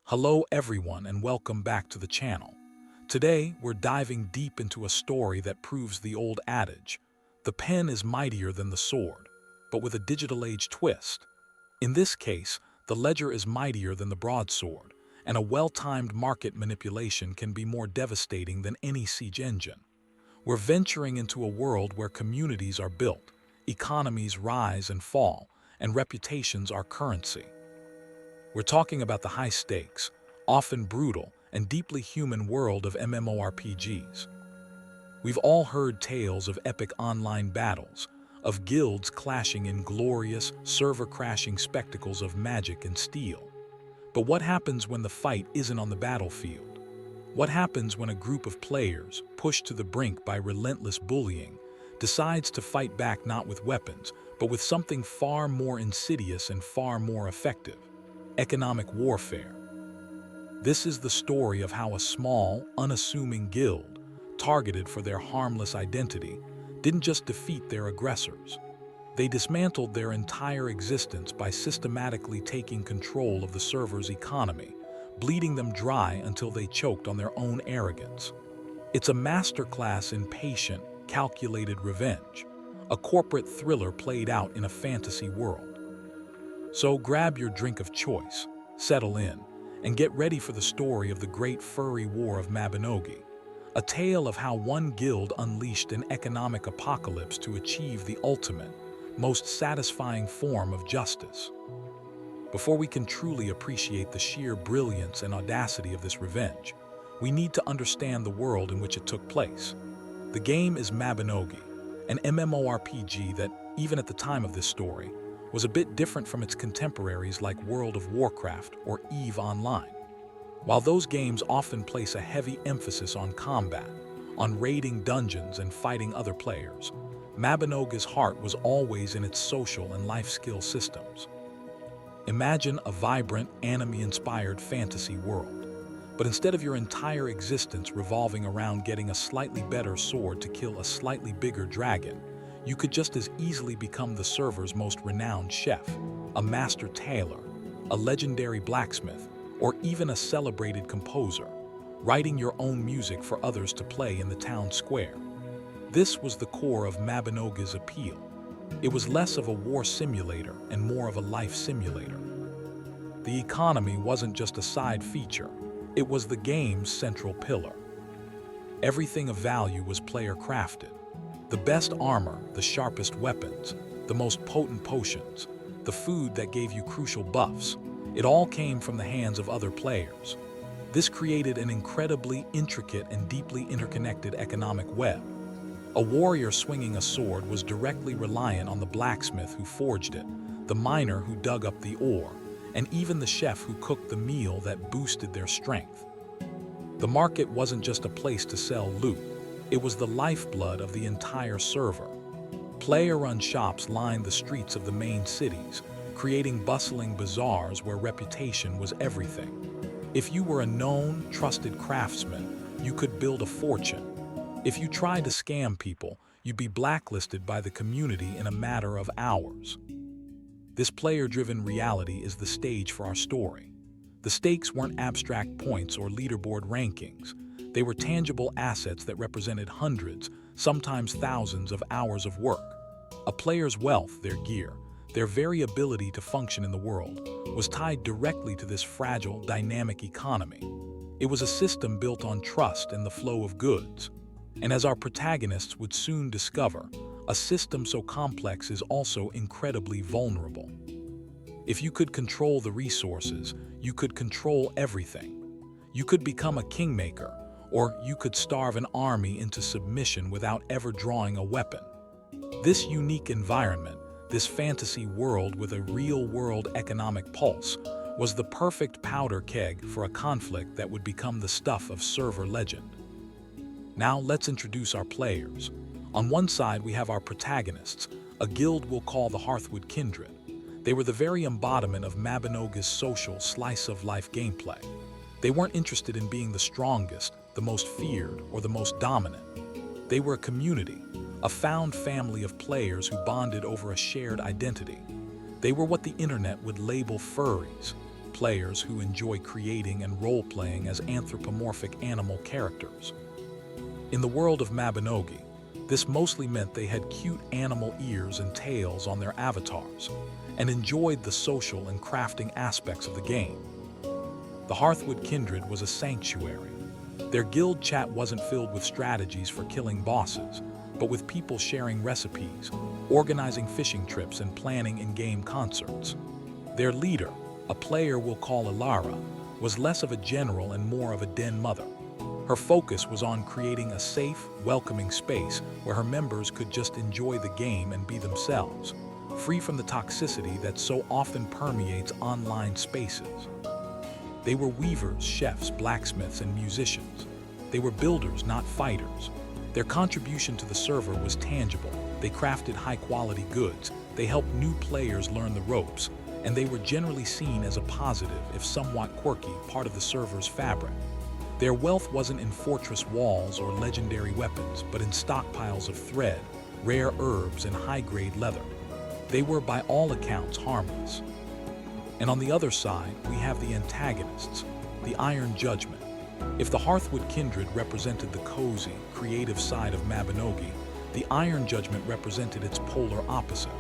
Hello everyone and welcome back to the channel. Today we're diving deep into a story that proves the old adage, the pen is mightier than the sword, but with a digital age twist. In this case, the ledger is mightier than the broadsword, and a well-timed market manipulation can be more devastating than any siege engine. We're venturing into a world where communities are built, economies rise and fall, and reputations are currency. We're talking about the high-stakes, often brutal, and deeply human world of MMORPGs. We've all heard tales of epic online battles, of guilds clashing in glorious, server-crashing spectacles of magic and steel. But what happens when the fight isn't on the battlefield? What happens when a group of players, pushed to the brink by relentless bullying, decides to fight back not with weapons, but with something far more insidious and far more effective? Economic warfare. This is the story of how a small, unassuming guild, targeted for their harmless identity, didn't just defeat their aggressors. They dismantled their entire existence by systematically taking control of the server's economy, bleeding them dry until they choked on their own arrogance. It's a masterclass in patient, calculated revenge, a corporate thriller played out in a fantasy world. So grab your drink of choice, settle in, and get ready for the story of the Great Furry War of Mabinogi, a tale of how one guild unleashed an economic apocalypse to achieve the ultimate, most satisfying form of justice. Before we can truly appreciate the sheer brilliance and audacity of this revenge, we need to understand the world in which it took place. The game is Mabinogi, an MMORPG that, even at the time of this story, was a bit different from its contemporaries like World of Warcraft or EVE Online. While those games often place a heavy emphasis on combat, on raiding dungeons and fighting other players, Mabinogi's heart was always in its social and life skill systems. Imagine a vibrant, anime-inspired fantasy world, but instead of your entire existence revolving around getting a slightly better sword to kill a slightly bigger dragon, you could just as easily become the server's most renowned chef, a master tailor, a legendary blacksmith, or even a celebrated composer, writing your own music for others to play in the town square. This was the core of Mabinogi's appeal. It was less of a war simulator and more of a life simulator. The economy wasn't just a side feature, it was the game's central pillar. Everything of value was player-crafted. The best armor, the sharpest weapons, the most potent potions, the food that gave you crucial buffs, it all came from the hands of other players. This created an incredibly intricate and deeply interconnected economic web. A warrior swinging a sword was directly reliant on the blacksmith who forged it, the miner who dug up the ore, and even the chef who cooked the meal that boosted their strength. The market wasn't just a place to sell loot. It was the lifeblood of the entire server. Player-run shops lined the streets of the main cities, creating bustling bazaars where reputation was everything. If you were a known, trusted craftsman, you could build a fortune. If you tried to scam people, you'd be blacklisted by the community in a matter of hours. This player-driven reality is the stage for our story. The stakes weren't abstract points or leaderboard rankings. They were tangible assets that represented hundreds, sometimes thousands of hours of work. A player's wealth, their gear, their very ability to function in the world, was tied directly to this fragile, dynamic economy. It was a system built on trust and the flow of goods. And as our protagonists would soon discover, a system so complex is also incredibly vulnerable. If you could control the resources, you could control everything. You could become a kingmaker, or you could starve an army into submission without ever drawing a weapon. This unique environment, this fantasy world with a real-world economic pulse, was the perfect powder keg for a conflict that would become the stuff of server legend. Now let's introduce our players. On one side we have our protagonists, a guild we'll call the Hearthwood Kindred. They were the very embodiment of Mabinogi's social slice-of-life gameplay. They weren't interested in being the strongest, the most feared, or the most dominant. They were a community, a found family of players who bonded over a shared identity. They were what the internet would label furries, players who enjoy creating and role-playing as anthropomorphic animal characters. In the world of Mabinogi, this mostly meant they had cute animal ears and tails on their avatars, and enjoyed the social and crafting aspects of the game. The Hearthwood Kindred was a sanctuary. Their guild chat wasn't filled with strategies for killing bosses, but with people sharing recipes, organizing fishing trips, and planning in-game concerts. Their leader, a player we'll call Ilara, was less of a general and more of a den mother. Her focus was on creating a safe, welcoming space where her members could just enjoy the game and be themselves, free from the toxicity that so often permeates online spaces. They were weavers, chefs, blacksmiths, and musicians. They were builders, not fighters. Their contribution to the server was tangible. They crafted high-quality goods, they helped new players learn the ropes, and they were generally seen as a positive, if somewhat quirky, part of the server's fabric. Their wealth wasn't in fortress walls or legendary weapons, but in stockpiles of thread, rare herbs, and high-grade leather. They were, by all accounts, harmless. And on the other side, we have the antagonists, the Iron Judgment. If the Hearthwood Kindred represented the cozy, creative side of Mabinogi, the Iron Judgment represented its polar opposite.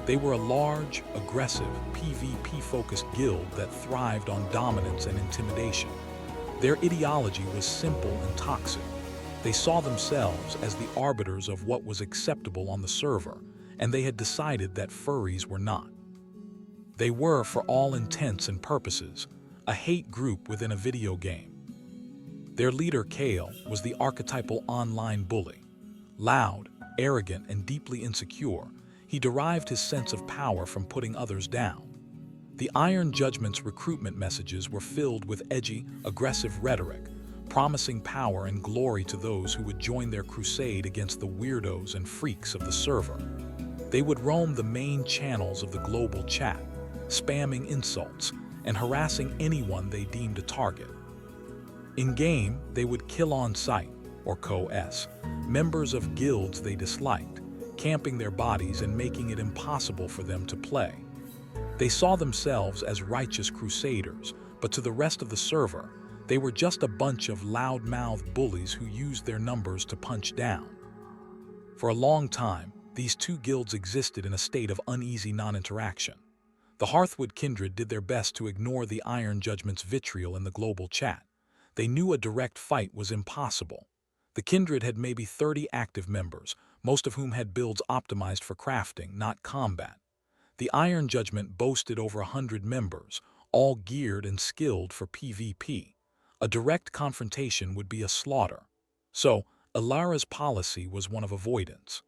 They were a large, aggressive, PvP-focused guild that thrived on dominance and intimidation. Their ideology was simple and toxic. They saw themselves as the arbiters of what was acceptable on the server, and they had decided that furries were not. They were, for all intents and purposes, a hate group within a video game. Their leader, Kale, was the archetypal online bully. Loud, arrogant, and deeply insecure, he derived his sense of power from putting others down. The Iron Judgment's recruitment messages were filled with edgy, aggressive rhetoric, promising power and glory to those who would join their crusade against the weirdos and freaks of the server. They would roam the main channels of the global chat, spamming insults and harassing anyone they deemed a target. In-game, they would kill on sight, or co-s, members of guilds they disliked, camping their bodies and making it impossible for them to play. They saw themselves as righteous crusaders, but to the rest of the server, they were just a bunch of loud-mouthed bullies who used their numbers to punch down. For a long time, these two guilds existed in a state of uneasy non-interaction. The Hearthwood Kindred did their best to ignore the Iron Judgment's vitriol in the global chat. They knew a direct fight was impossible. The Kindred had maybe 30 active members, most of whom had builds optimized for crafting, not combat. The Iron Judgment boasted over 100 members, all geared and skilled for PvP. A direct confrontation would be a slaughter. So, Ilara's policy was one of avoidance.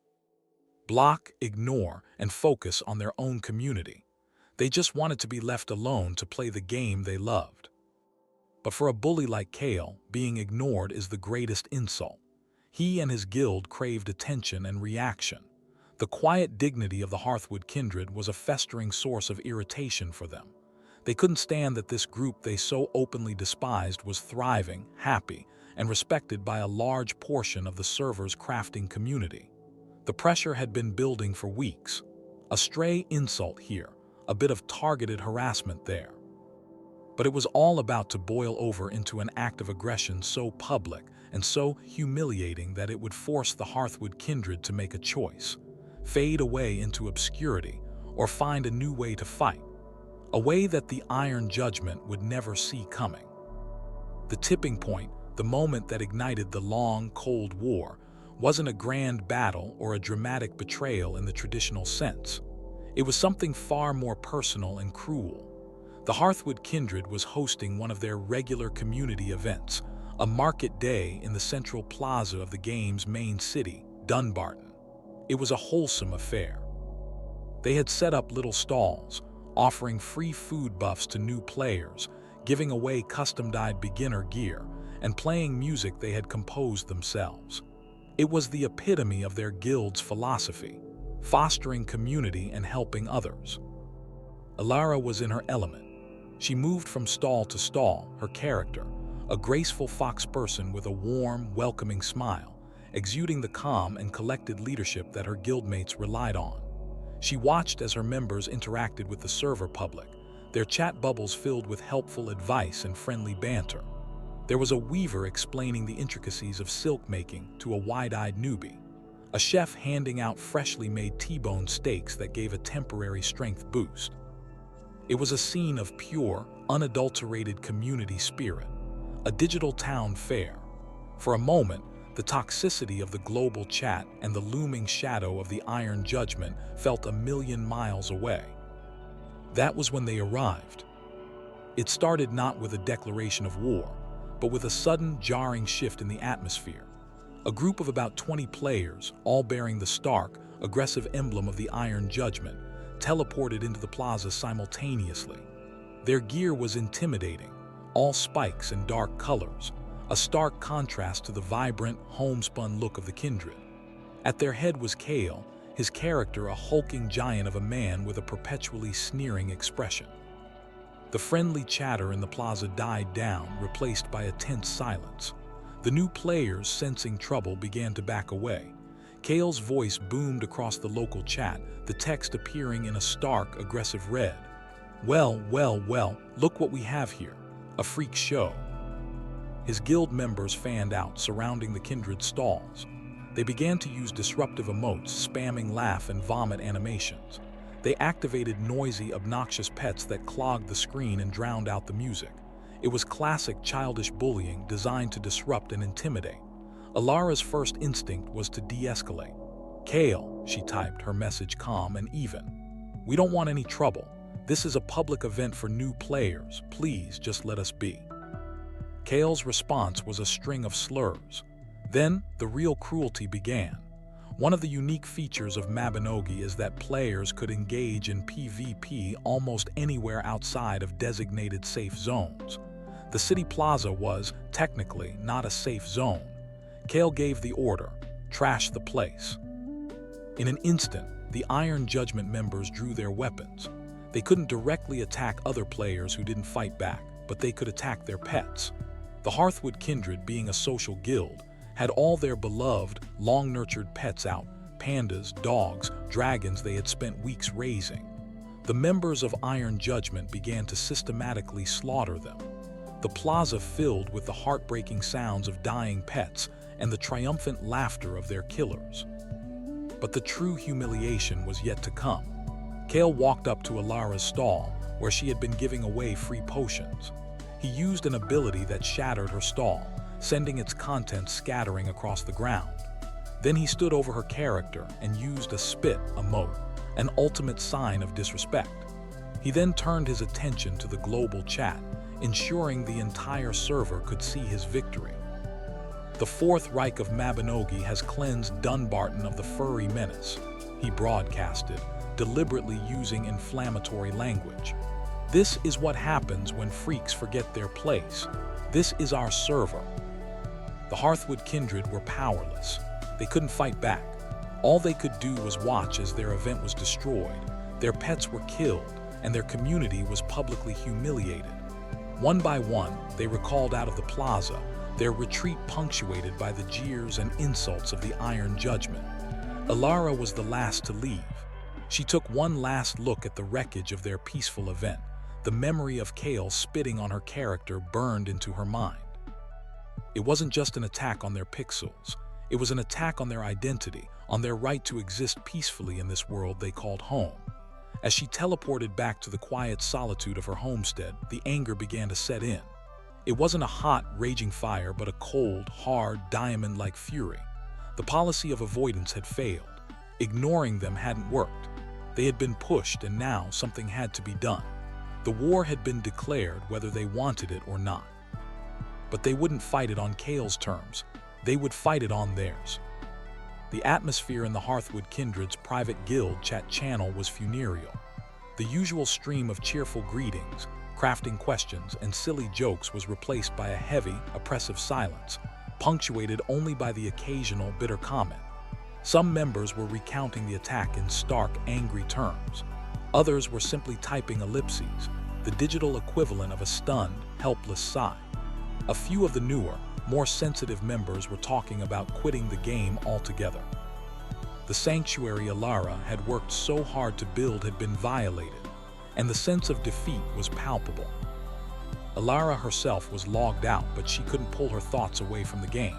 Block, ignore, and focus on their own community. They just wanted to be left alone to play the game they loved. But for a bully like Kale, being ignored is the greatest insult. He and his guild craved attention and reaction. The quiet dignity of the Hearthwood Kindred was a festering source of irritation for them. They couldn't stand that this group they so openly despised was thriving, happy, and respected by a large portion of the server's crafting community. The pressure had been building for weeks. A stray insult here, a bit of targeted harassment there. But it was all about to boil over into an act of aggression so public and so humiliating that it would force the Hearthwood Kindred to make a choice: fade away into obscurity or find a new way to fight, a way that the Iron Judgment would never see coming. The tipping point, the moment that ignited the long, cold war, wasn't a grand battle or a dramatic betrayal in the traditional sense. It was something far more personal and cruel. The Hearthwood Kindred was hosting one of their regular community events, a market day in the central plaza of the game's main city, Dunbarton. It was a wholesome affair. They had set up little stalls, offering free food buffs to new players, giving away custom-dyed beginner gear, and playing music they had composed themselves. It was the epitome of their guild's philosophy, fostering community and helping others. Ilara was in her element. She moved from stall to stall, her character, a graceful fox person with a warm, welcoming smile, exuding the calm and collected leadership that her guildmates relied on. She watched as her members interacted with the server public, their chat bubbles filled with helpful advice and friendly banter. There was a weaver explaining the intricacies of silk making to a wide-eyed newbie, a chef handing out freshly made T-bone steaks that gave a temporary strength boost. It was a scene of pure, unadulterated community spirit, a digital town fair. For a moment, the toxicity of the global chat and the looming shadow of the Iron Judgment felt a million miles away. That was when they arrived. It started not with a declaration of war, but with a sudden, jarring shift in the atmosphere. A group of about 20 players, all bearing the stark, aggressive emblem of the Iron Judgment, teleported into the plaza simultaneously. Their gear was intimidating, all spikes and dark colors, a stark contrast to the vibrant, homespun look of the kindred. At their head was Kale, his character a hulking giant of a man with a perpetually sneering expression. The friendly chatter in the plaza died down, replaced by a tense silence. The new players, sensing trouble, began to back away. Kale's voice boomed across the local chat, the text appearing in a stark, aggressive red. Well, look what we have here. A freak show. His guild members fanned out, surrounding the kindred stalls. They began to use disruptive emotes, spamming laugh and vomit animations. They activated noisy, obnoxious pets that clogged the screen and drowned out the music. It was classic childish bullying designed to disrupt and intimidate. Alara's first instinct was to de-escalate. "Kale," she typed, her message calm and even. "We don't want any trouble. This is a public event for new players. Please just let us be." Kale's response was a string of slurs. Then, the real cruelty began. One of the unique features of Mabinogi is that players could engage in PvP almost anywhere outside of designated safe zones. The city plaza was, technically, not a safe zone. Kale gave the order, "Trash the place." In an instant, the Iron Judgment members drew their weapons. They couldn't directly attack other players who didn't fight back, but they could attack their pets. The Hearthwood Kindred, being a social guild, had all their beloved, long-nurtured pets out, pandas, dogs, dragons they had spent weeks raising. The members of Iron Judgment began to systematically slaughter them. The plaza filled with the heartbreaking sounds of dying pets and the triumphant laughter of their killers. But the true humiliation was yet to come. Kale walked up to Alara's stall, where she had been giving away free potions. He used an ability that shattered her stall, sending its contents scattering across the ground. Then he stood over her character and used a spit emote, an ultimate sign of disrespect. He then turned his attention to the global chat, ensuring the entire server could see his victory. "The Fourth Reich of Mabinogi has cleansed Dunbarton of the furry menace," he broadcasted, deliberately using inflammatory language. "This is what happens when freaks forget their place. This is our server." The Hearthwood Kindred were powerless. They couldn't fight back. All they could do was watch as their event was destroyed, their pets were killed, and their community was publicly humiliated. One by one, they recalled out of the plaza, their retreat punctuated by the jeers and insults of the Iron Judgment. Alara was the last to leave. She took one last look at the wreckage of their peaceful event. The memory of Kale spitting on her character burned into her mind. It wasn't just an attack on their pixels. It was an attack on their identity, on their right to exist peacefully in this world they called home. As she teleported back to the quiet solitude of her homestead, the anger began to set in. It wasn't a hot, raging fire, but a cold, hard, diamond-like fury. The policy of avoidance had failed. Ignoring them hadn't worked. They had been pushed, and now something had to be done. The war had been declared whether they wanted it or not. But they wouldn't fight it on Kale's terms. They would fight it on theirs. The atmosphere in the Hearthwood Kindred's private guild chat channel was funereal. The usual stream of cheerful greetings, crafting questions, and silly jokes was replaced by a heavy, oppressive silence, punctuated only by the occasional bitter comment. Some members were recounting the attack in stark, angry terms. Others were simply typing ellipses, the digital equivalent of a stunned, helpless sigh. A few of the newer, more sensitive members were talking about quitting the game altogether. The sanctuary Alara had worked so hard to build had been violated. and the sense of defeat was palpable. Alara herself was logged out, but she couldn't pull her thoughts away from the game.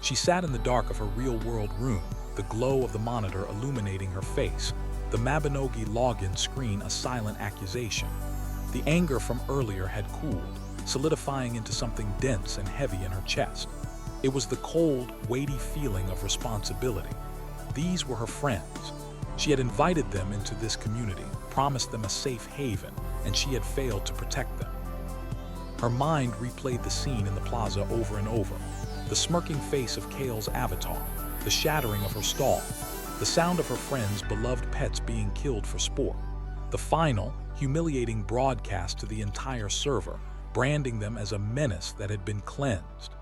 She sat in the dark of her real-world room, the glow of the monitor illuminating her face, the Mabinogi login screen a silent accusation. The anger from earlier had cooled, solidifying into something dense and heavy in her chest. It was the cold, weighty feeling of responsibility. These were her friends. She had invited them into this community, promised them a safe haven, and she had failed to protect them. Her mind replayed the scene in the plaza over and over. The smirking face of Kale's avatar, the shattering of her stall, the sound of her friends' beloved pets being killed for sport, the final, humiliating broadcast to the entire server, branding them as a menace that had been cleansed.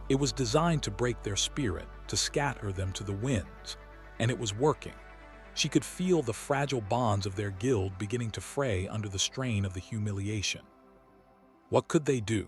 It was designed to break their spirit, to scatter them to the winds, and it was working. She could feel the fragile bonds of their guild beginning to fray under the strain of the humiliation. What could they do?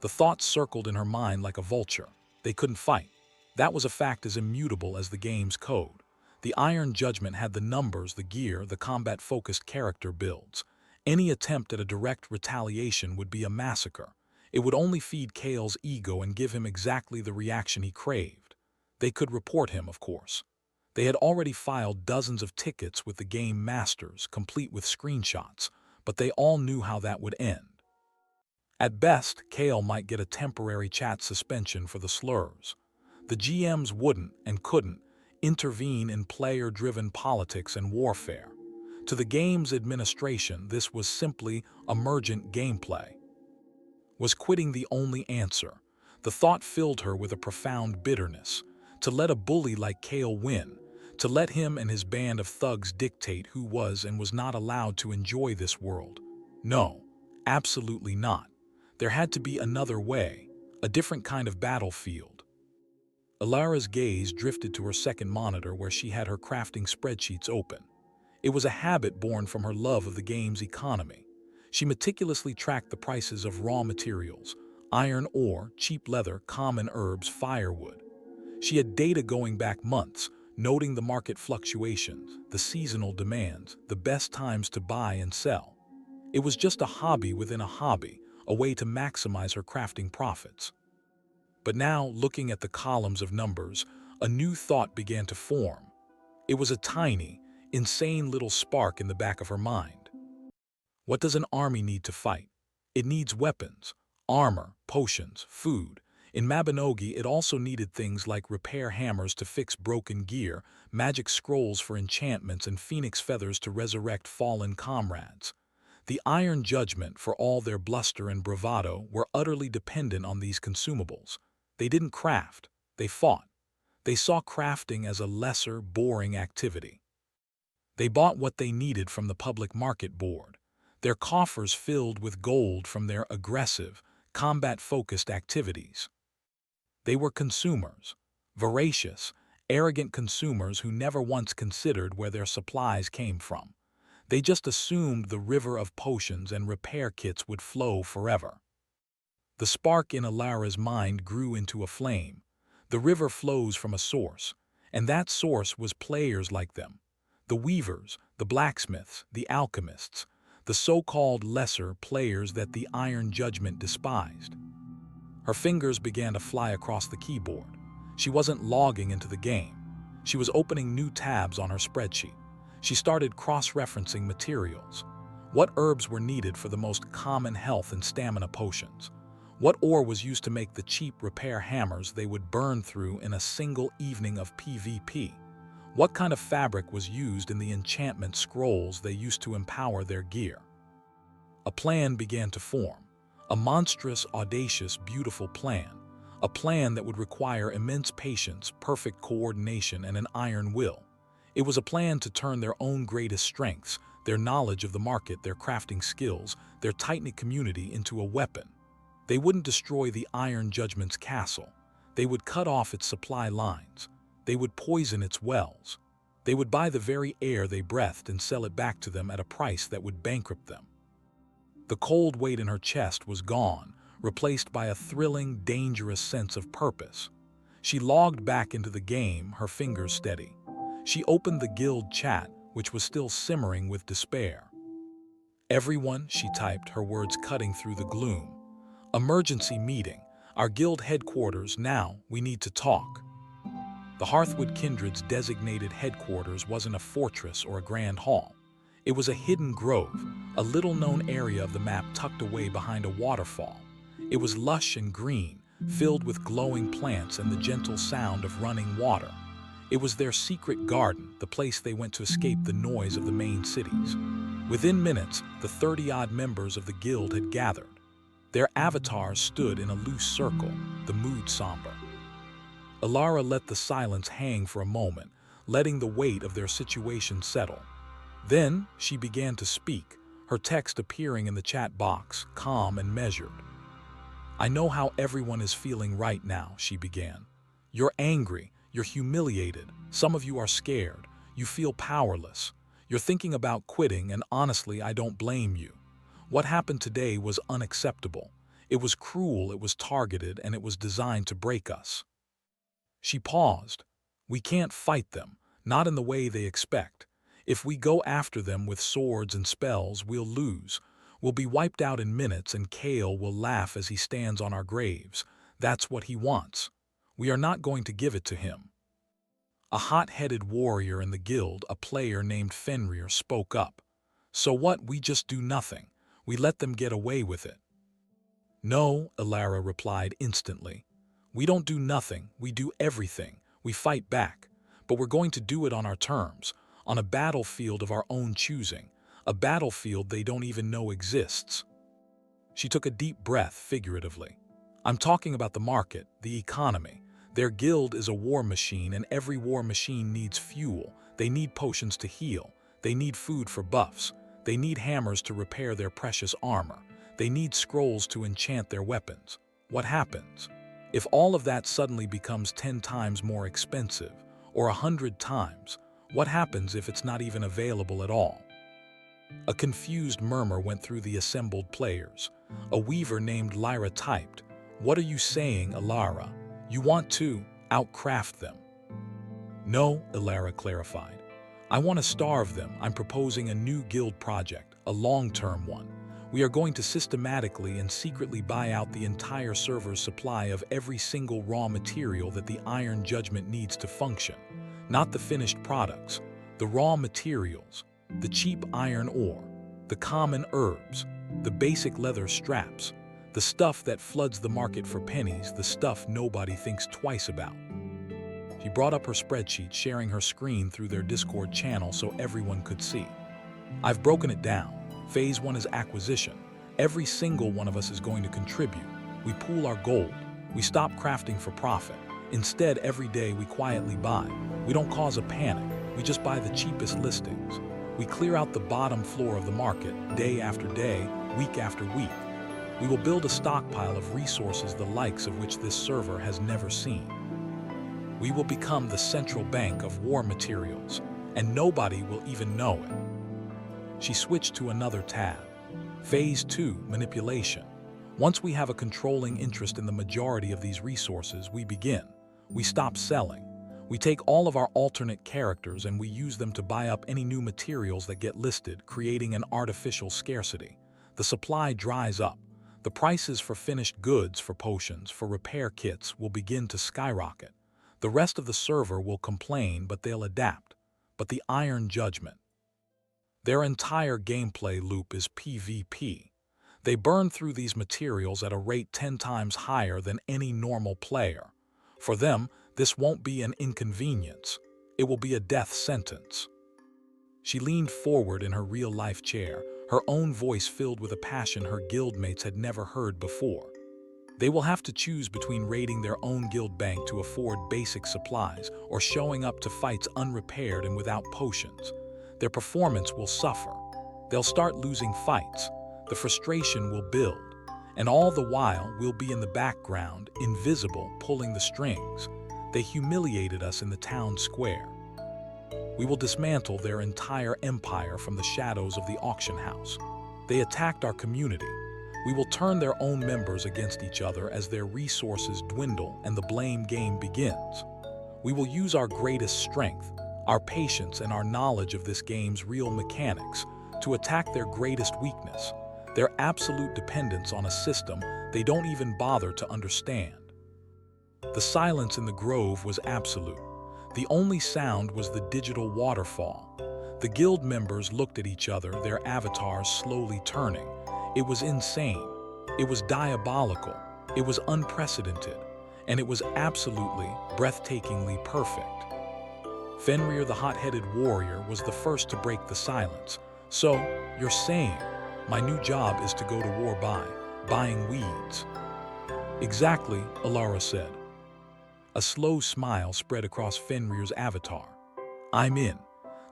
The thoughts circled in her mind like a vulture. They couldn't fight. That was a fact as immutable as the game's code. The Iron Judgment had the numbers, the gear, the combat-focused character builds. Any attempt at a direct retaliation would be a massacre. It would only feed Kale's ego and give him exactly the reaction he craved. They could report him, of course. They had already filed dozens of tickets with the game masters, complete with screenshots, but they all knew how that would end. At best, Kale might get a temporary chat suspension for the slurs. The GMs wouldn't and couldn't intervene in player-driven politics and warfare. To the game's administration, this was simply emergent gameplay. Was quitting the only answer? The thought filled her with a profound bitterness. To let a bully like Kale win, to let him and his band of thugs dictate who was and was not allowed to enjoy this world. No, absolutely not. There had to be another way, a different kind of battlefield. Alara's gaze drifted to her second monitor where she had her crafting spreadsheets open. It was a habit born from her love of the game's economy. She meticulously tracked the prices of raw materials, iron ore, cheap leather, common herbs, firewood. She had data going back months, noting the market fluctuations, the seasonal demands, the best times to buy and sell. It was just a hobby within a hobby, a way to maximize her crafting profits. But now, looking at the columns of numbers, a new thought began to form. It was a tiny, insane little spark in the back of her mind. What does an army need to fight? It needs weapons, armor, potions, food. In Mabinogi, it also needed things like repair hammers to fix broken gear, magic scrolls for enchantments, and phoenix feathers to resurrect fallen comrades. The Iron Judgment, for all their bluster and bravado, were utterly dependent on these consumables. They didn't craft, they fought. They saw crafting as a lesser, boring activity. They bought what they needed from the public market board, their coffers filled with gold from their aggressive, combat-focused activities. They were consumers, voracious, arrogant consumers who never once considered where their supplies came from. They just assumed the river of potions and repair kits would flow forever. The spark in Alara's mind grew into a flame. The river flows from a source, and that source was players like them. The weavers, the blacksmiths, the alchemists, the so-called lesser players that the Iron Judgment despised. Her fingers began to fly across the keyboard. She wasn't logging into the game. She was opening new tabs on her spreadsheet. She started cross-referencing materials. What herbs were needed for the most common health and stamina potions? What ore was used to make the cheap repair hammers they would burn through in a single evening of PvP? What kind of fabric was used in the enchantment scrolls they used to empower their gear? A plan began to form. A monstrous, audacious, beautiful plan. A plan that would require immense patience, perfect coordination, and an iron will. It was a plan to turn their own greatest strengths, their knowledge of the market, their crafting skills, their tight-knit community into a weapon. They wouldn't destroy the Iron Judgment's castle. They would cut off its supply lines. They would poison its wells. They would buy the very air they breathed and sell it back to them at a price that would bankrupt them. The cold weight in her chest was gone, replaced by a thrilling, dangerous sense of purpose. She logged back into the game, her fingers steady. She opened the guild chat, which was still simmering with despair. Everyone, she typed, her words cutting through the gloom. Emergency meeting. Our guild headquarters now. We need to talk. The Hearthwood Kindred's designated headquarters wasn't a fortress or a grand hall. It was a hidden grove, a little-known area of the map tucked away behind a waterfall. It was lush and green, filled with glowing plants and the gentle sound of running water. It was their secret garden, the place they went to escape the noise of the main cities. Within minutes, the 30-odd members of the guild had gathered. Their avatars stood in a loose circle, the mood somber. Alara let the silence hang for a moment, letting the weight of their situation settle. Then she began to speak, her text appearing in the chat box, calm and measured. I know how everyone is feeling right now, she began. You're angry, you're humiliated, some of you are scared, you feel powerless. You're thinking about quitting, and honestly, I don't blame you. What happened today was unacceptable. It was cruel, it was targeted, and it was designed to break us. She paused. We can't fight them, not in the way they expect. If we go after them with swords and spells, we'll lose. We'll be wiped out in minutes, and Kale will laugh as he stands on our graves. That's what he wants. We are not going to give it to him. A hot-headed warrior in the guild, a player named Fenrir, spoke up. So what? We just do nothing. We let them get away with it. No, Alara replied instantly. We don't do nothing, we do everything. We fight back. But we're going to do it on our terms, on a battlefield of our own choosing, a battlefield they don't even know exists. She took a deep breath, figuratively. I'm talking about the market, the economy. Their guild is a war machine, and every war machine needs fuel. They need potions to heal. They need food for buffs. They need hammers to repair their precious armor. They need scrolls to enchant their weapons. What happens? If all of that suddenly becomes 10 times more expensive, or 100 times, what happens if it's not even available at all? A confused murmur went through the assembled players. A weaver named Lyra typed, "What are you saying, Alara? You want to outcraft them?" No, Alara clarified. I want to starve them. I'm proposing a new guild project, a long-term one. We are going to systematically and secretly buy out the entire server's supply of every single raw material that the Iron Judgment needs to function. Not the finished products, the raw materials, the cheap iron ore, the common herbs, the basic leather straps, the stuff that floods the market for pennies, the stuff nobody thinks twice about. She brought up her spreadsheet, sharing her screen through their Discord channel so everyone could see. I've broken it down. Phase 1 is acquisition. Every single one of us is going to contribute. We pool our gold. We stop crafting for profit. Instead, every day we quietly buy. We don't cause a panic. We just buy the cheapest listings. We clear out the bottom floor of the market, day after day, week after week. We will build a stockpile of resources the likes of which this server has never seen. We will become the central bank of war materials, and nobody will even know it. She switched to another tab. Phase 2, manipulation. Once we have a controlling interest in the majority of these resources, we begin. We stop selling. We take all of our alternate characters and we use them to buy up any new materials that get listed, creating an artificial scarcity. The supply dries up. The prices for finished goods, for potions, for repair kits will begin to skyrocket. The rest of the server will complain, but they'll adapt. But the Iron Judgment. Their entire gameplay loop is PvP. They burn through these materials at a rate 10 times higher than any normal player. For them, this won't be an inconvenience. It will be a death sentence. She leaned forward in her real-life chair, her own voice filled with a passion her guildmates had never heard before. They will have to choose between raiding their own guild bank to afford basic supplies or showing up to fights unrepaired and without potions. Their performance will suffer. They'll start losing fights. The frustration will build. And all the while, we'll be in the background, invisible, pulling the strings. They humiliated us in the town square. We will dismantle their entire empire from the shadows of the auction house. They attacked our community. We will turn their own members against each other as their resources dwindle and the blame game begins. We will use our greatest strength, our patience, and our knowledge of this game's real mechanics to attack their greatest weakness, their absolute dependence on a system they don't even bother to understand. The silence in the grove was absolute. The only sound was the digital waterfall. The guild members looked at each other, their avatars slowly turning. It was insane. It was diabolical. It was unprecedented. And it was absolutely, breathtakingly perfect. Fenrir, the hot-headed warrior, was the first to break the silence. "So, you're saying, my new job is to go to war by buying weeds?" "Exactly," Alara said. A slow smile spread across Fenrir's avatar. "I'm in.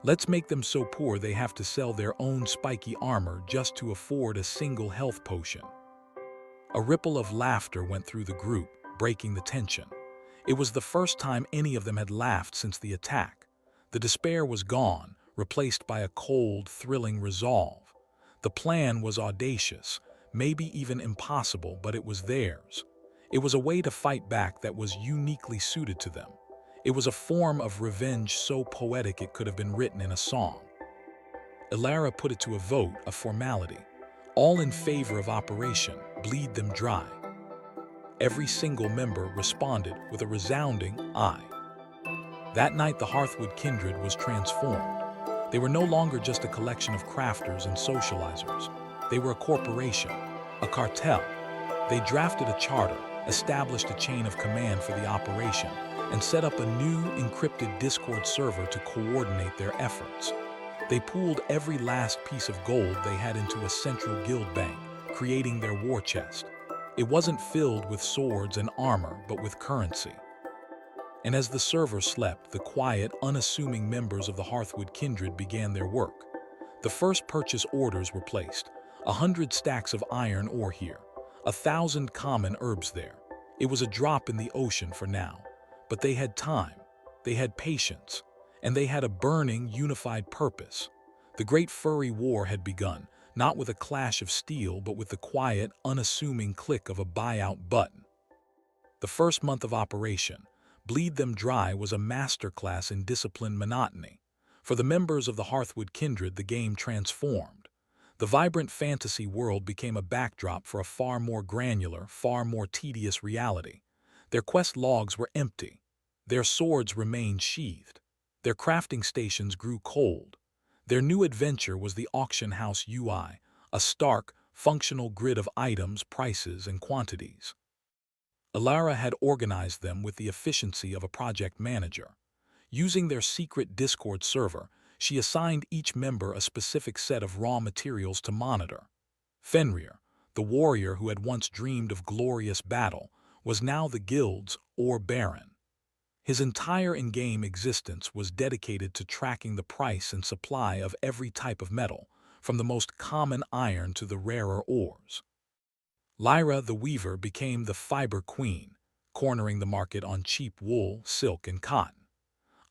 Let's make them so poor they have to sell their own spiky armor just to afford a single health potion." A ripple of laughter went through the group, breaking the tension. It was the first time any of them had laughed since the attack. The despair was gone, replaced by a cold, thrilling resolve. The plan was audacious, maybe even impossible, but it was theirs. It was a way to fight back that was uniquely suited to them. It was a form of revenge so poetic it could have been written in a song. Ilara put it to a vote, a formality. All in favor of Operation Bleed Them Dry. Every single member responded with a resounding aye. That night, the Hearthwood Kindred was transformed. They were no longer just a collection of crafters and socializers. They were a corporation, a cartel. They drafted a charter, established a chain of command for the operation, and set up a new encrypted Discord server to coordinate their efforts. They pooled every last piece of gold they had into a central guild bank, creating their war chest. It wasn't filled with swords and armor, but with currency. And as the server slept, the quiet, unassuming members of the Hearthwood Kindred began their work. The first purchase orders were placed. 100 stacks of iron ore here, 1,000 common herbs there. It was a drop in the ocean for now. But they had time, they had patience, and they had a burning, unified purpose. The Great Furry War had begun, not with a clash of steel, but with the quiet, unassuming click of a buyout button. The first month of operation, Bleed Them Dry, was a masterclass in disciplined monotony. For the members of the Hearthwood Kindred, the game transformed. The vibrant fantasy world became a backdrop for a far more granular, far more tedious reality. Their quest logs were empty. Their swords remained sheathed. Their crafting stations grew cold. Their new adventure was the auction house UI, a stark, functional grid of items, prices, and quantities. Ilara had organized them with the efficiency of a project manager. Using their secret Discord server, she assigned each member a specific set of raw materials to monitor. Fenrir, the warrior who had once dreamed of glorious battle, was now the guild's ore baron. His entire in-game existence was dedicated to tracking the price and supply of every type of metal, from the most common iron to the rarer ores. Lyra, the weaver, became the fiber queen, cornering the market on cheap wool, silk, and cotton.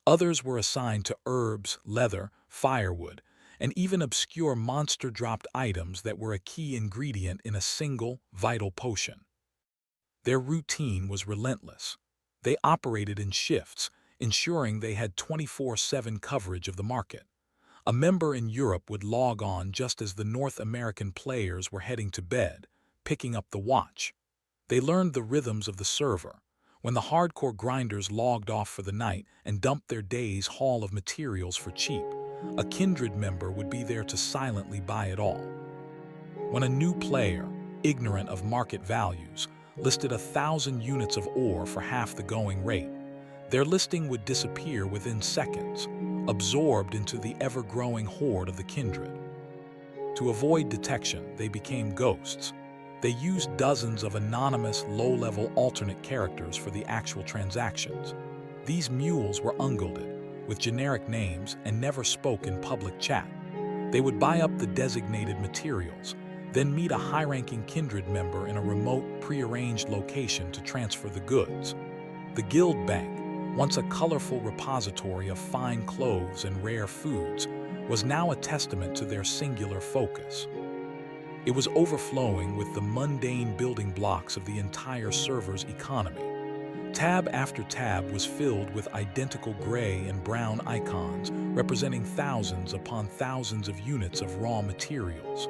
Others were assigned to herbs, leather, firewood, and even obscure monster-dropped items that were a key ingredient in a single, vital potion. Their routine was relentless. They operated in shifts, ensuring they had 24/7 coverage of the market. A member in Europe would log on just as the North American players were heading to bed, picking up the watch. They learned the rhythms of the server. When the hardcore grinders logged off for the night and dumped their day's haul of materials for cheap, a kindred member would be there to silently buy it all. When a new player, ignorant of market values, listed 1,000 units of ore for half the going rate, their listing would disappear within seconds, absorbed into the ever-growing horde of the kindred. To avoid detection, they became ghosts. They used dozens of anonymous, low-level alternate characters for the actual transactions. These mules were unguilded, with generic names, and never spoke in public chat. They would buy up the designated materials, then meet a high-ranking kindred member in a remote, prearranged location to transfer the goods. The guild bank, once a colorful repository of fine clothes and rare foods, was now a testament to their singular focus. It was overflowing with the mundane building blocks of the entire server's economy. Tab after tab was filled with identical gray and brown icons representing thousands upon thousands of units of raw materials.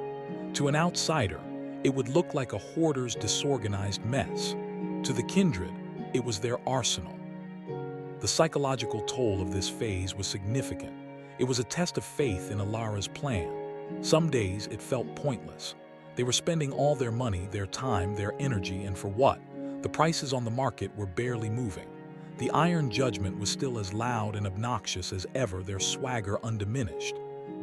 To an outsider, it would look like a hoarder's disorganized mess. To the kindred, it was their arsenal. The psychological toll of this phase was significant. It was a test of faith in Alara's plan. Some days it felt pointless. They were spending all their money, their time, their energy, and for what? The prices on the market were barely moving. The Iron Judgment was still as loud and obnoxious as ever, their swagger undiminished.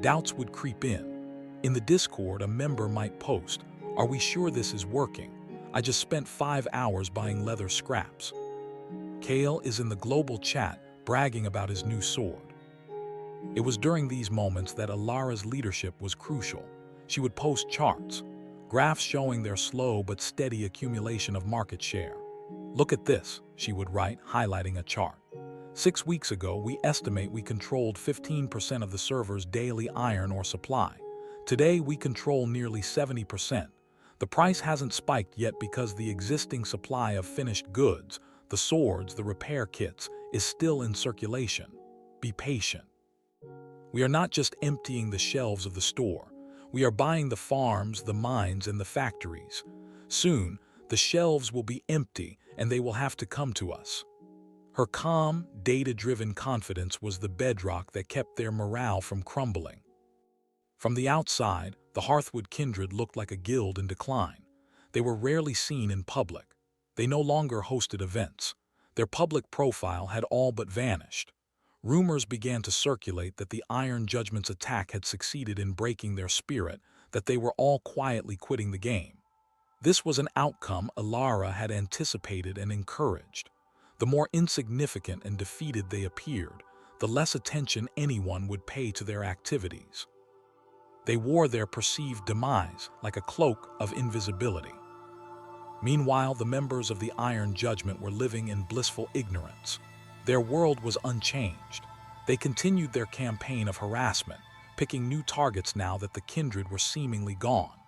Doubts would creep in. In the Discord, a member might post, "Are we sure this is working? I just spent 5 hours buying leather scraps." Kale is in the global chat bragging about his new sword. It was during these moments that Alara's leadership was crucial. She would post charts, graphs showing their slow but steady accumulation of market share. "Look at this," she would write, highlighting a chart. "6 weeks ago, we estimate we controlled 15% of the server's daily iron ore supply. Today, we control nearly 70%. The price hasn't spiked yet because the existing supply of finished goods, the swords, the repair kits, is still in circulation. Be patient." We are not just emptying the shelves of the store. We are buying the farms, the mines, and the factories. Soon, the shelves will be empty and they will have to come to us. Her calm, data-driven confidence was the bedrock that kept their morale from crumbling. From the outside, the Hearthwood kindred looked like a guild in decline. They were rarely seen in public. They no longer hosted events. Their public profile had all but vanished. Rumors began to circulate that the Iron Judgment's attack had succeeded in breaking their spirit, that they were all quietly quitting the game. This was an outcome Alara had anticipated and encouraged. The more insignificant and defeated they appeared, the less attention anyone would pay to their activities. They wore their perceived demise like a cloak of invisibility. Meanwhile, the members of the Iron Judgment were living in blissful ignorance. Their world was unchanged. They continued their campaign of harassment, picking new targets now that the kindred were seemingly gone.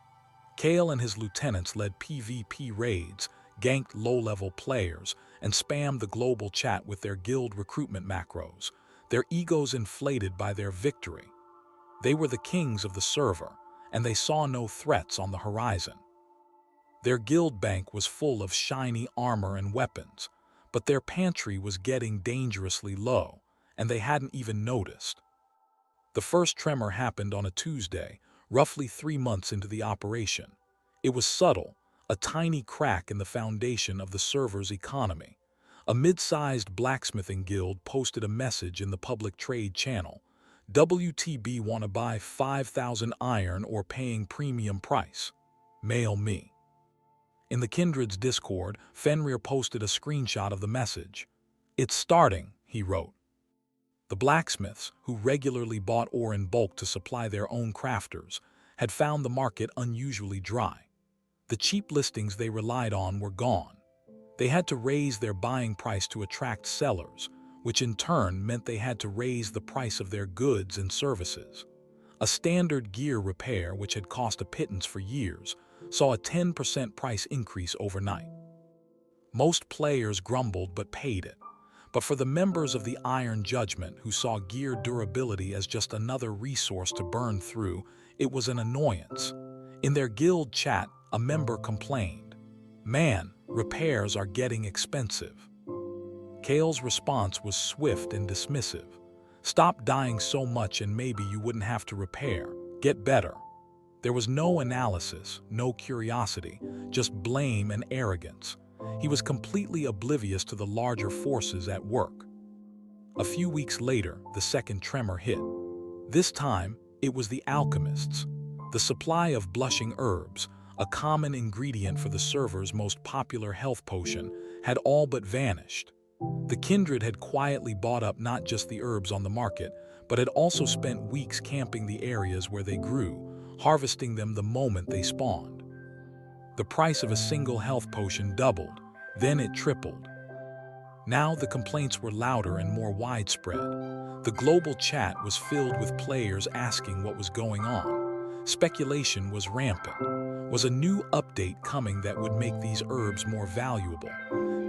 Kale and his lieutenants led PvP raids, ganked low-level players, and spammed the global chat with their guild recruitment macros, their egos inflated by their victory. They were the kings of the server, and they saw no threats on the horizon. Their guild bank was full of shiny armor and weapons, but their pantry was getting dangerously low, and they hadn't even noticed. The first tremor happened on a Tuesday, roughly 3 months into the operation. It was subtle, a tiny crack in the foundation of the server's economy. A mid-sized blacksmithing guild posted a message in the public trade channel. "WTB wanna buy 5,000 iron or paying premium price? Mail me." In the Kindred's Discord, Fenrir posted a screenshot of the message. "It's starting," he wrote. The blacksmiths, who regularly bought ore in bulk to supply their own crafters, had found the market unusually dry. The cheap listings they relied on were gone. They had to raise their buying price to attract sellers, which in turn meant they had to raise the price of their goods and services. A standard gear repair, which had cost a pittance for years, saw a 10% price increase overnight. Most players grumbled but paid it. But for the members of the Iron Judgment who saw gear durability as just another resource to burn through, it was an annoyance. In their guild chat, a member complained, "Man, repairs are getting expensive." Kale's response was swift and dismissive. "Stop dying so much and maybe you wouldn't have to repair. Get better." There was no analysis, no curiosity, just blame and arrogance. He was completely oblivious to the larger forces at work. A few weeks later, the second tremor hit. This time, it was the alchemists. The supply of blushing herbs, a common ingredient for the server's most popular health potion, had all but vanished. The kindred had quietly bought up not just the herbs on the market, but had also spent weeks camping the areas where they grew, harvesting them the moment they spawned. The price of a single health potion doubled, then it tripled. Now the complaints were louder and more widespread. The global chat was filled with players asking what was going on. Speculation was rampant. Was a new update coming that would make these herbs more valuable?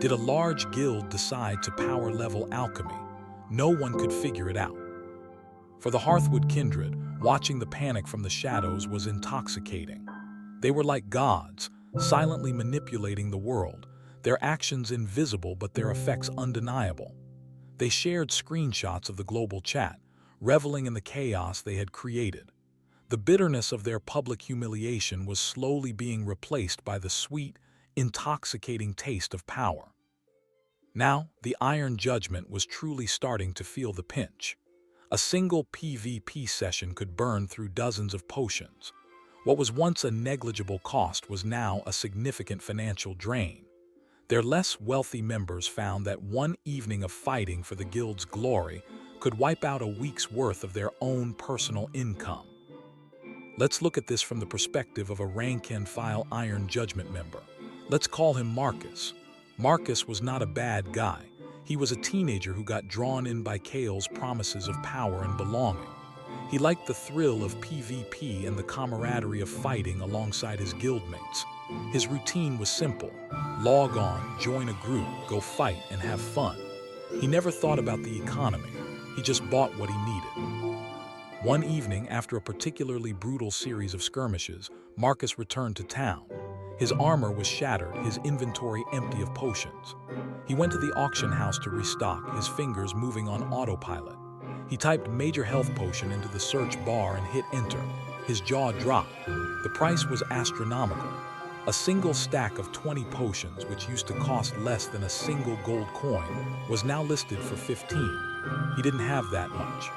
Did a large guild decide to power-level alchemy? No one could figure it out. For the Hearthwood kindred, watching the panic from the shadows was intoxicating. They were like gods, silently manipulating the world, their actions invisible but their effects undeniable. They shared screenshots of the global chat, reveling in the chaos they had created. The bitterness of their public humiliation was slowly being replaced by the sweet, intoxicating taste of power. Now, the Iron Judgment was truly starting to feel the pinch. A single PvP session could burn through dozens of potions. What was once a negligible cost was now a significant financial drain. Their less wealthy members found that one evening of fighting for the guild's glory could wipe out a week's worth of their own personal income. Let's look at this from the perspective of a rank-and-file Iron Judgment member. Let's call him Marcus. Marcus was not a bad guy. He was a teenager who got drawn in by Kale's promises of power and belonging. He liked the thrill of PvP and the camaraderie of fighting alongside his guildmates. His routine was simple: log on, join a group, go fight, and have fun. He never thought about the economy. He just bought what he needed. One evening, after a particularly brutal series of skirmishes, Marcus returned to town. His armor was shattered, his inventory empty of potions. He went to the auction house to restock, his fingers moving on autopilot. He typed major health potion into the search bar and hit enter. His jaw dropped. The price was astronomical. A single stack of 20 potions, which used to cost less than a single gold coin, was now listed for 15. He didn't have that much.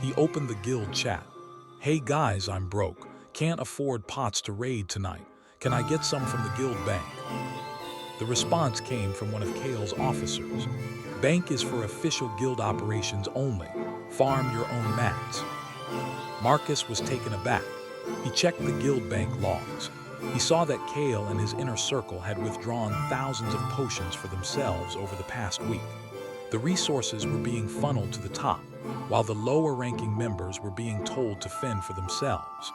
He opened the guild chat. "Hey guys, I'm broke. Can't afford pots to raid tonight. Can I get some from the guild bank?" The response came from one of Kale's officers. "Bank is for official guild operations only. Farm your own mats." Marcus was taken aback. He checked the guild bank logs. He saw that Kale and his inner circle had withdrawn thousands of potions for themselves over the past week. The resources were being funneled to the top, while the lower-ranking members were being told to fend for themselves.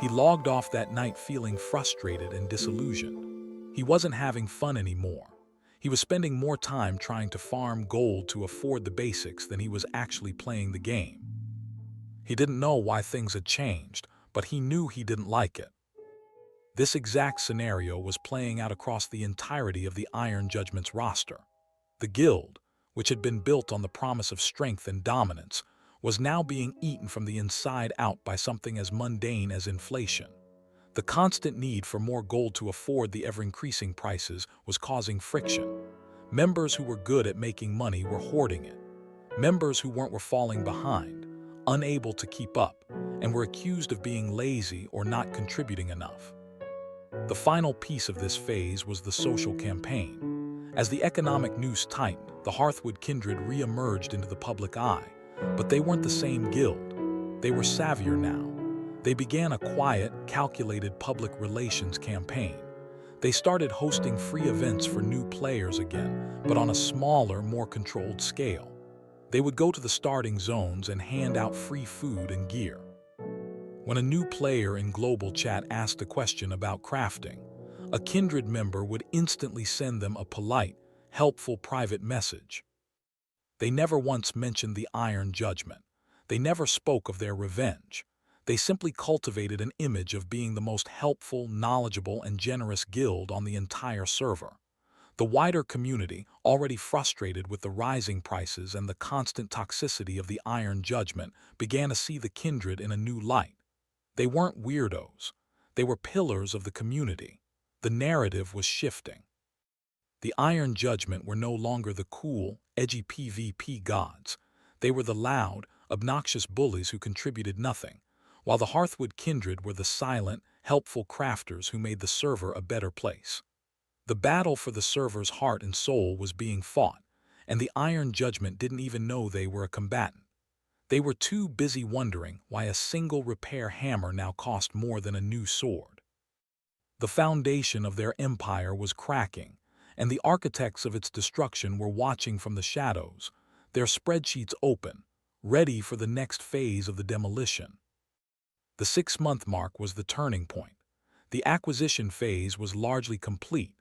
He logged off that night feeling frustrated and disillusioned. He wasn't having fun anymore. He was spending more time trying to farm gold to afford the basics than he was actually playing the game. He didn't know why things had changed, but he knew he didn't like it. This exact scenario was playing out across the entirety of the Iron Judgment's roster. The guild, which had been built on the promise of strength and dominance, was now being eaten from the inside out by something as mundane as inflation. The constant need for more gold to afford the ever-increasing prices was causing friction. Members who were good at making money were hoarding it. Members who weren't were falling behind, unable to keep up, and were accused of being lazy or not contributing enough. The final piece of this phase was the social campaign. As the economic noose tightened, the Hearthwood kindred re-emerged into the public eye. But they weren't the same guild. They were savvier now. They began a quiet, calculated public relations campaign. They started hosting free events for new players again, but on a smaller, more controlled scale. They would go to the starting zones and hand out free food and gear. When a new player in global chat asked a question about crafting, a kindred member would instantly send them a polite, helpful private message. They never once mentioned the Iron Judgment. They never spoke of their revenge. They simply cultivated an image of being the most helpful, knowledgeable, and generous guild on the entire server. The wider community, already frustrated with the rising prices and the constant toxicity of the Iron Judgment, began to see the kindred in a new light. They weren't weirdos. They were pillars of the community. The narrative was shifting. The Iron Judgment were no longer the cool, edgy PvP gods. They were the loud, obnoxious bullies who contributed nothing, while the Hearthwood kindred were the silent, helpful crafters who made the server a better place. The battle for the server's heart and soul was being fought, and the Iron Judgment didn't even know they were a combatant. They were too busy wondering why a single repair hammer now cost more than a new sword. The foundation of their empire was cracking, and the architects of its destruction were watching from the shadows, their spreadsheets open, ready for the next phase of the demolition. The 6-month mark was the turning point. The acquisition phase was largely complete.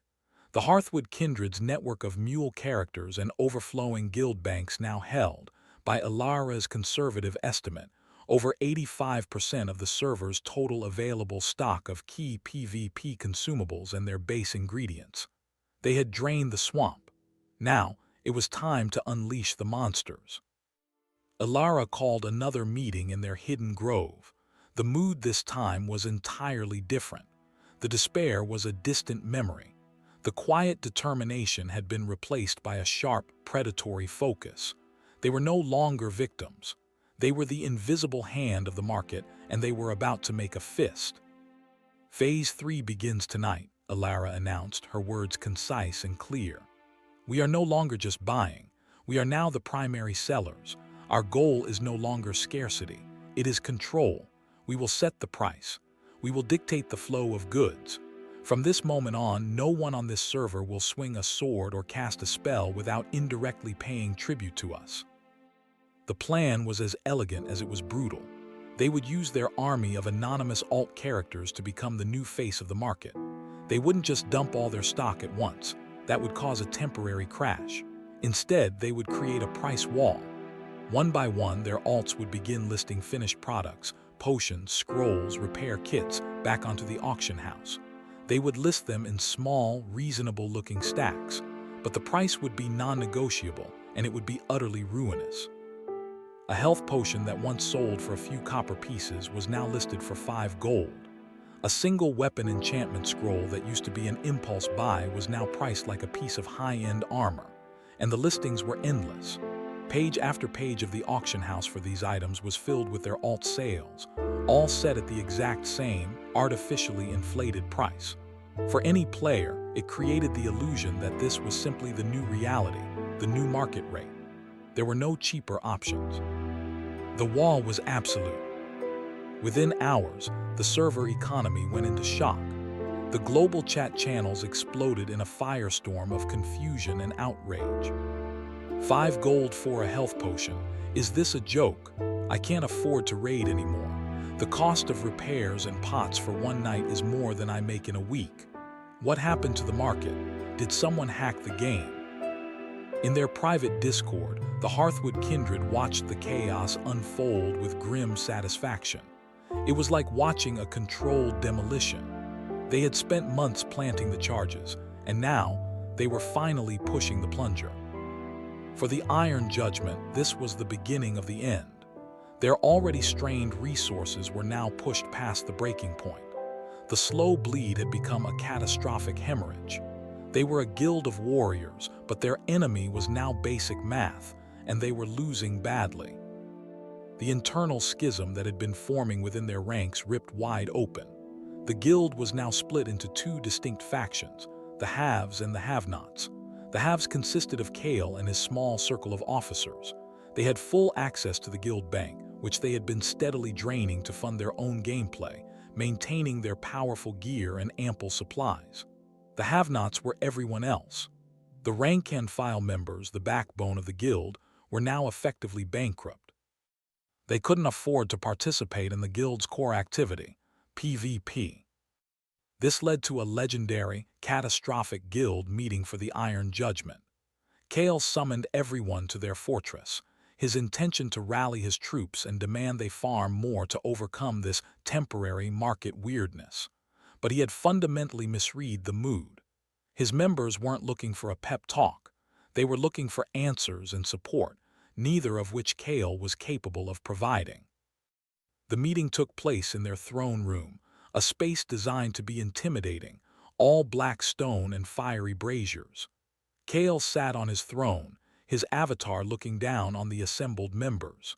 The Hearthwood Kindred's network of mule characters and overflowing guild banks now held, by Ilara's conservative estimate, over 85% of the server's total available stock of key PvP consumables and their base ingredients. They had drained the swamp. Now, it was time to unleash the monsters. Ilara called another meeting in their hidden grove. The mood this time was entirely different. The despair was a distant memory. The quiet determination had been replaced by a sharp, predatory focus. They were no longer victims. They were the invisible hand of the market, and they were about to make a fist. Phase 3 begins tonight, Ilara announced, her words concise and clear. We are no longer just buying. We are now the primary sellers. Our goal is no longer scarcity. It is control. We will set the price. We will dictate the flow of goods. From this moment on, no one on this server will swing a sword or cast a spell without indirectly paying tribute to us. The plan was as elegant as it was brutal. They would use their army of anonymous alt characters to become the new face of the market. They wouldn't just dump all their stock at once. That would cause a temporary crash. Instead, they would create a price wall. One by one, their alts would begin listing finished products, potions, scrolls, repair kits, back onto the auction house. They would list them in small, reasonable-looking stacks, but the price would be non-negotiable, and it would be utterly ruinous. A health potion that once sold for a few copper pieces was now listed for 5 gold. A single weapon enchantment scroll that used to be an impulse buy was now priced like a piece of high-end armor, and the listings were endless. Page after page of the auction house for these items was filled with their alt sales, all set at the exact same, artificially inflated price. For any player, it created the illusion that this was simply the new reality, the new market rate. There were no cheaper options. The wall was absolute. Within hours, the server economy went into shock. The global chat channels exploded in a firestorm of confusion and outrage. 5 gold for a health potion. Is this a joke? I can't afford to raid anymore. The cost of repairs and pots for one night is more than I make in a week. What happened to the market? Did someone hack the game? In their private Discord, the Hearthwood Kindred watched the chaos unfold with grim satisfaction. It was like watching a controlled demolition. They had spent months planting the charges, and now they were finally pushing the plunger. For the Iron Judgment, this was the beginning of the end. Their already strained resources were now pushed past the breaking point. The slow bleed had become a catastrophic hemorrhage. They were a guild of warriors, but their enemy was now basic math, and they were losing badly. The internal schism that had been forming within their ranks ripped wide open. The guild was now split into 2 distinct factions, the haves and the have-nots. The haves consisted of Kale and his small circle of officers. They had full access to the guild bank, which they had been steadily draining to fund their own gameplay, maintaining their powerful gear and ample supplies. The have-nots were everyone else. The rank and file members, the backbone of the guild, were now effectively bankrupt. They couldn't afford to participate in the guild's core activity, PvP. This led to a legendary, catastrophic guild meeting for the Iron Judgment. Kale summoned everyone to their fortress, his intention to rally his troops and demand they farm more to overcome this temporary market weirdness. But he had fundamentally misread the mood. His members weren't looking for a pep talk. They were looking for answers and support, neither of which Kale was capable of providing. The meeting took place in their throne room, a space designed to be intimidating, all black stone and fiery braziers. Kale sat on his throne, his avatar looking down on the assembled members.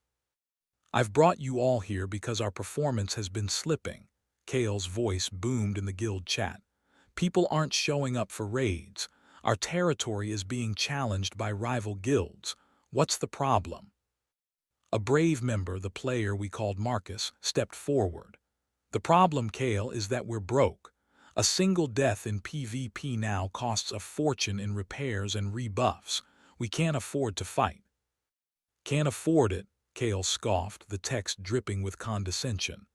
I've brought you all here because our performance has been slipping. Kale's voice boomed in the guild chat. People aren't showing up for raids. Our territory is being challenged by rival guilds. What's the problem? A brave member, the player we called Marcus, stepped forward. The problem, Kale, is that we're broke. A single death in PvP now costs a fortune in repairs and rebuffs. We can't afford to fight. Can't afford it, Kale scoffed, the text dripping with condescension.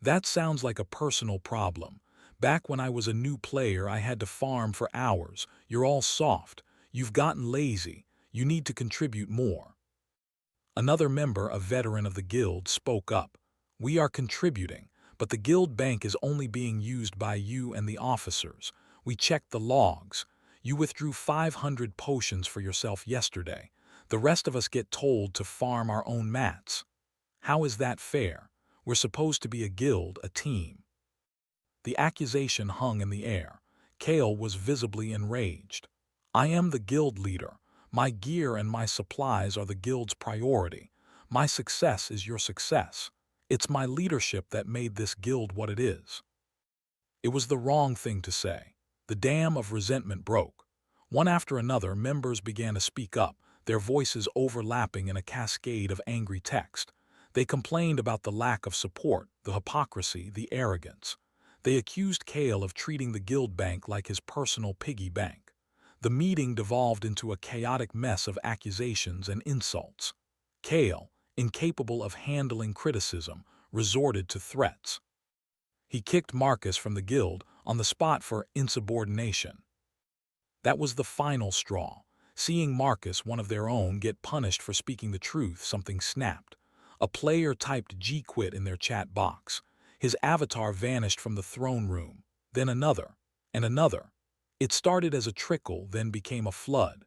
That sounds like a personal problem. Back when I was a new player, I had to farm for hours. You're all soft. You've gotten lazy. You need to contribute more." Another member, a veteran of the guild, spoke up. "We are contributing, but the guild bank is only being used by you and the officers. We checked the logs. You withdrew 500 potions for yourself yesterday. The rest of us get told to farm our own mats. How is that fair? We're supposed to be a guild, a team." The accusation hung in the air. Kale was visibly enraged. "I am the guild leader. My gear and my supplies are the guild's priority. My success is your success. It's my leadership that made this guild what it is." It was the wrong thing to say. The dam of resentment broke. One after another, members began to speak up, their voices overlapping in a cascade of angry text. They complained about the lack of support, the hypocrisy, the arrogance. They accused Kale of treating the guild bank like his personal piggy bank. The meeting devolved into a chaotic mess of accusations and insults. Kale, incapable of handling criticism, resorted to threats. He kicked Marcus from the guild on the spot for insubordination. That was the final straw. Seeing Marcus, one of their own, get punished for speaking the truth, something snapped. A player typed "G-quit" in their chat box. His avatar vanished from the throne room. Then another, and another. It started as a trickle, then became a flood.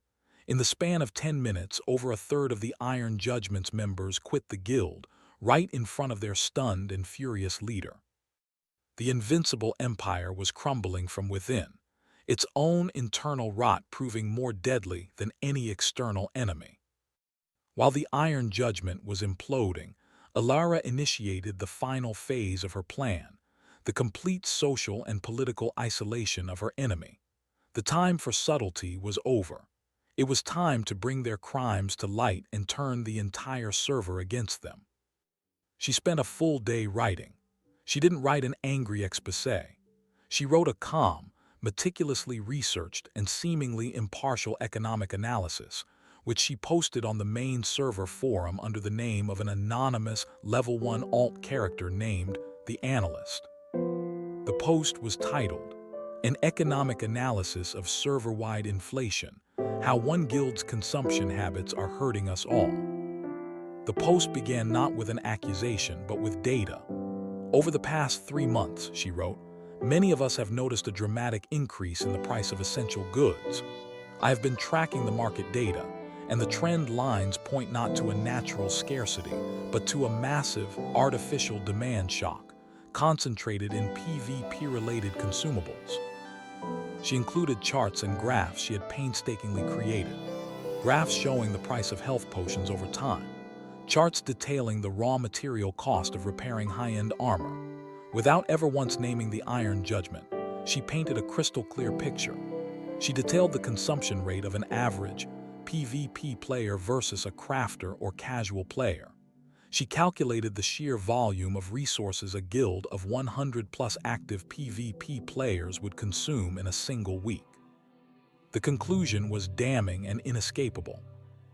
In the span of 10 minutes, over a third of the Iron Judgment's members quit the guild, right in front of their stunned and furious leader. The invincible empire was crumbling from within, its own internal rot proving more deadly than any external enemy. While the Iron Judgment was imploding, Alara initiated the final phase of her plan, the complete social and political isolation of her enemy. The time for subtlety was over. It was time to bring their crimes to light and turn the entire server against them. She spent a full day writing. She didn't write an angry exposé. She wrote a calm, meticulously researched and seemingly impartial economic analysis, which she posted on the main server forum under the name of an anonymous Level 1 alt character named The Analyst. The post was titled, "An Economic Analysis of Server-Wide Inflation, How One Guild's Consumption Habits Are Hurting Us All." The post began not with an accusation but with data. "Over the past 3 months," she wrote, "many of us have noticed a dramatic increase in the price of essential goods. I have been tracking the market data, and the trend lines point not to a natural scarcity, but to a massive, artificial demand shock, concentrated in PvP-related consumables." She included charts and graphs she had painstakingly created. Graphs showing the price of health potions over time. Charts detailing the raw material cost of repairing high-end armor. Without ever once naming the Iron Judgment, she painted a crystal-clear picture. She detailed the consumption rate of an average PvP player versus a crafter or casual player. She calculated the sheer volume of resources a guild of 100+ active PvP players would consume in a single week. The conclusion was damning and inescapable.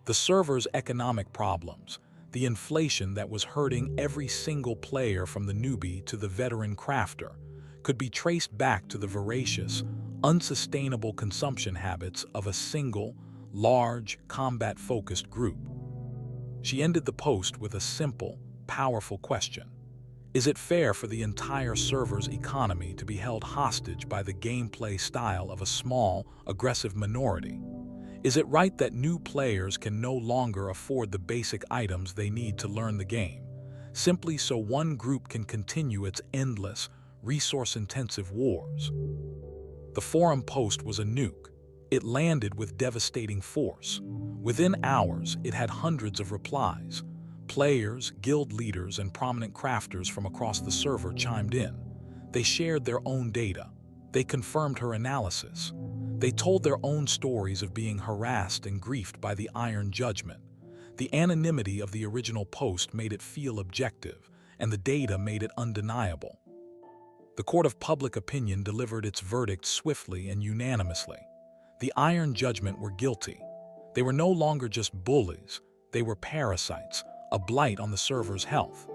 The server's economic problems, the inflation that was hurting every single player from the newbie to the veteran crafter, could be traced back to the voracious, unsustainable consumption habits of a single, large, combat-focused group. She ended the post with a simple, powerful question. Is it fair for the entire server's economy to be held hostage by the gameplay style of a small, aggressive minority? Is it right that new players can no longer afford the basic items they need to learn the game, simply so one group can continue its endless, resource-intensive wars? The forum post was a nuke. It landed with devastating force. Within hours, it had hundreds of replies. Players, guild leaders, and prominent crafters from across the server chimed in. They shared their own data. They confirmed her analysis. They told their own stories of being harassed and griefed by the Iron Judgment. The anonymity of the original post made it feel objective, and the data made it undeniable. The court of public opinion delivered its verdict swiftly and unanimously. The Iron Judgment were guilty. They were no longer just bullies. They were parasites, a blight on the server's health.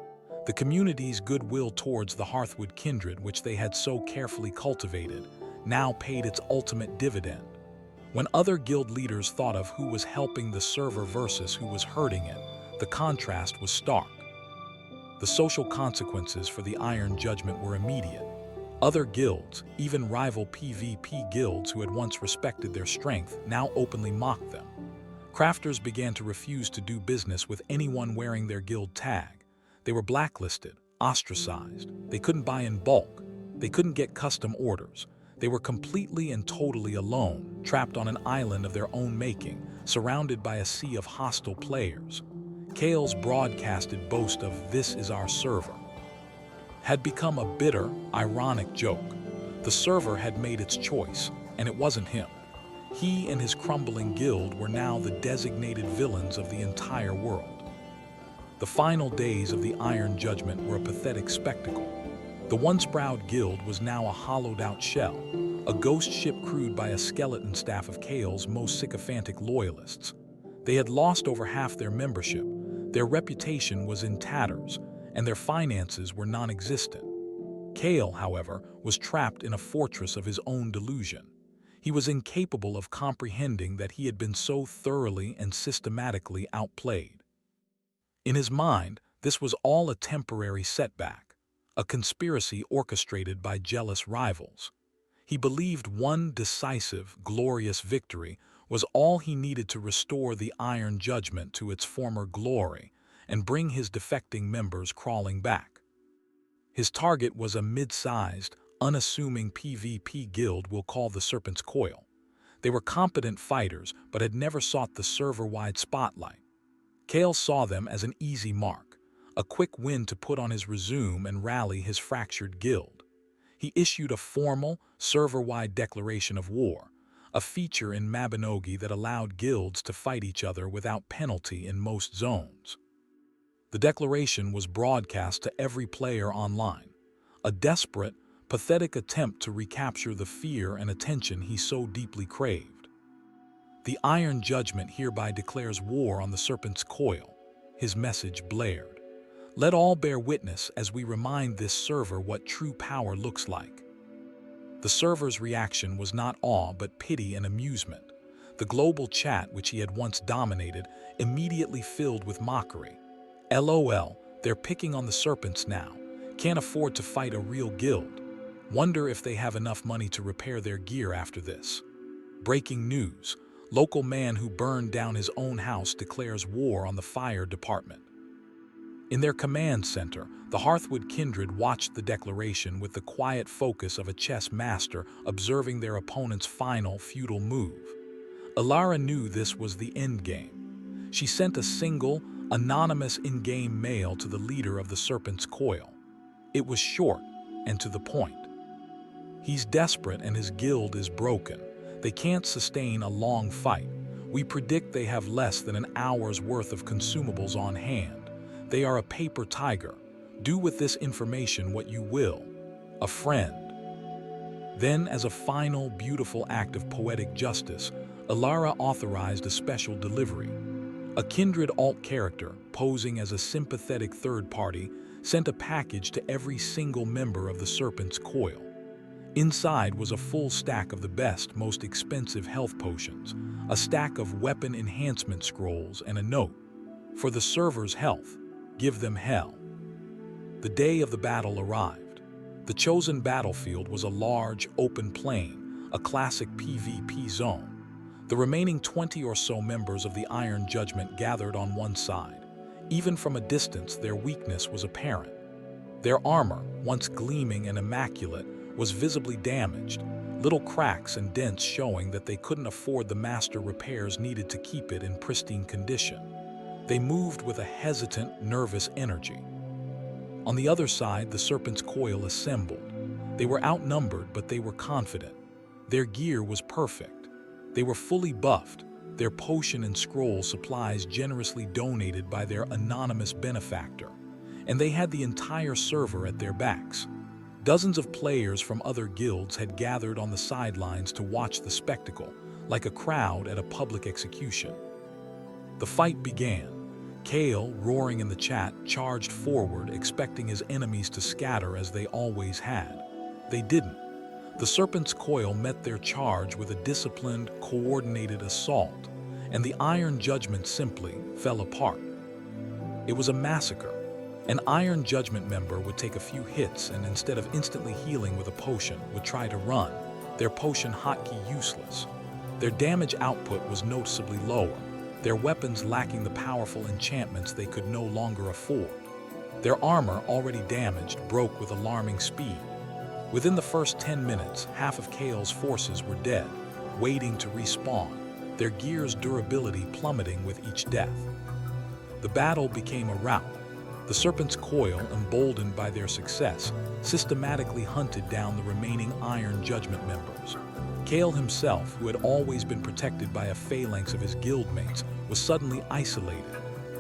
The community's goodwill towards the Hearthwood kindred, which they had so carefully cultivated, now paid its ultimate dividend. When other guild leaders thought of who was helping the server versus who was hurting it, the contrast was stark. The social consequences for the Iron Judgment were immediate. Other guilds, even rival PvP guilds who had once respected their strength, now openly mocked them. Crafters began to refuse to do business with anyone wearing their guild tag. They were blacklisted, ostracized. They couldn't buy in bulk. They couldn't get custom orders. They were completely and totally alone, trapped on an island of their own making, surrounded by a sea of hostile players. Kale's broadcasted boast of "This is our server" had become a bitter, ironic joke. The server had made its choice, and it wasn't him. He and his crumbling guild were now the designated villains of the entire world. The final days of the Iron Judgment were a pathetic spectacle. The once proud guild was now a hollowed-out shell, a ghost ship crewed by a skeleton staff of Kale's most sycophantic loyalists. They had lost over half their membership, their reputation was in tatters, and their finances were non-existent. Kale, however, was trapped in a fortress of his own delusion. He was incapable of comprehending that he had been so thoroughly and systematically outplayed. In his mind, this was all a temporary setback, a conspiracy orchestrated by jealous rivals. He believed one decisive, glorious victory was all he needed to restore the Iron Judgment to its former glory and bring his defecting members crawling back. His target was a mid-sized, unassuming PvP guild we'll call the Serpent's Coil. They were competent fighters but had never sought the server-wide spotlight. Kale saw them as an easy mark, a quick win to put on his resume and rally his fractured guild. He issued a formal, server-wide declaration of war, a feature in Mabinogi that allowed guilds to fight each other without penalty in most zones. The declaration was broadcast to every player online, a desperate, pathetic attempt to recapture the fear and attention he so deeply craved. The Iron Judgment hereby declares war on the Serpent's Coil, his message blared. Let all bear witness as we remind this server what true power looks like. The server's reaction was not awe but pity and amusement. The global chat, which he had once dominated, immediately filled with mockery. LOL, they're picking on the serpents now. Can't afford to fight a real guild. Wonder if they have enough money to repair their gear after this. Breaking news. Local man who burned down his own house declares war on the fire department. In their command center, the Hearthwood kindred watched the declaration with the quiet focus of a chess master observing their opponent's final, futile move. Alara knew this was the endgame. She sent a single, anonymous in-game mail to the leader of the Serpent's Coil. It was short and to the point. He's desperate and his guild is broken. They can't sustain a long fight. We predict they have less than an hour's worth of consumables on hand. They are a paper tiger. Do with this information what you will. A friend. Then, as a final, beautiful act of poetic justice, Alara authorized a special delivery. A kindred alt character, posing as a sympathetic third party, sent a package to every single member of the Serpent's Coil. Inside was a full stack of the best, most expensive health potions, a stack of weapon enhancement scrolls, and a note. For the server's health, give them hell. The day of the battle arrived. The chosen battlefield was a large, open plain, a classic PvP zone. The remaining 20 or so members of the Iron Judgment gathered on one side. Even from a distance, their weakness was apparent. Their armor, once gleaming and immaculate, was visibly damaged, little cracks and dents showing that they couldn't afford the master repairs needed to keep it in pristine condition. They moved with a hesitant, nervous energy. On the other side, the Serpent's Coil assembled. They were outnumbered, but they were confident. Their gear was perfect. They were fully buffed, their potion and scroll supplies generously donated by their anonymous benefactor, and they had the entire server at their backs. Dozens of players from other guilds had gathered on the sidelines to watch the spectacle, like a crowd at a public execution. The fight began. Kale, roaring in the chat, charged forward, expecting his enemies to scatter as they always had. They didn't. The Serpent's Coil met their charge with a disciplined, coordinated assault, and the Iron Judgment simply fell apart. It was a massacre. An Iron Judgment member would take a few hits and instead of instantly healing with a potion, would try to run, their potion hotkey useless. Their damage output was noticeably lower, their weapons lacking the powerful enchantments they could no longer afford. Their armor, already damaged, broke with alarming speed. Within the first 10 minutes, half of Kale's forces were dead, waiting to respawn, their gear's durability plummeting with each death. The battle became a rout. The Serpent's Coil, emboldened by their success, systematically hunted down the remaining Iron Judgment members. Kale himself, who had always been protected by a phalanx of his guildmates, was suddenly isolated.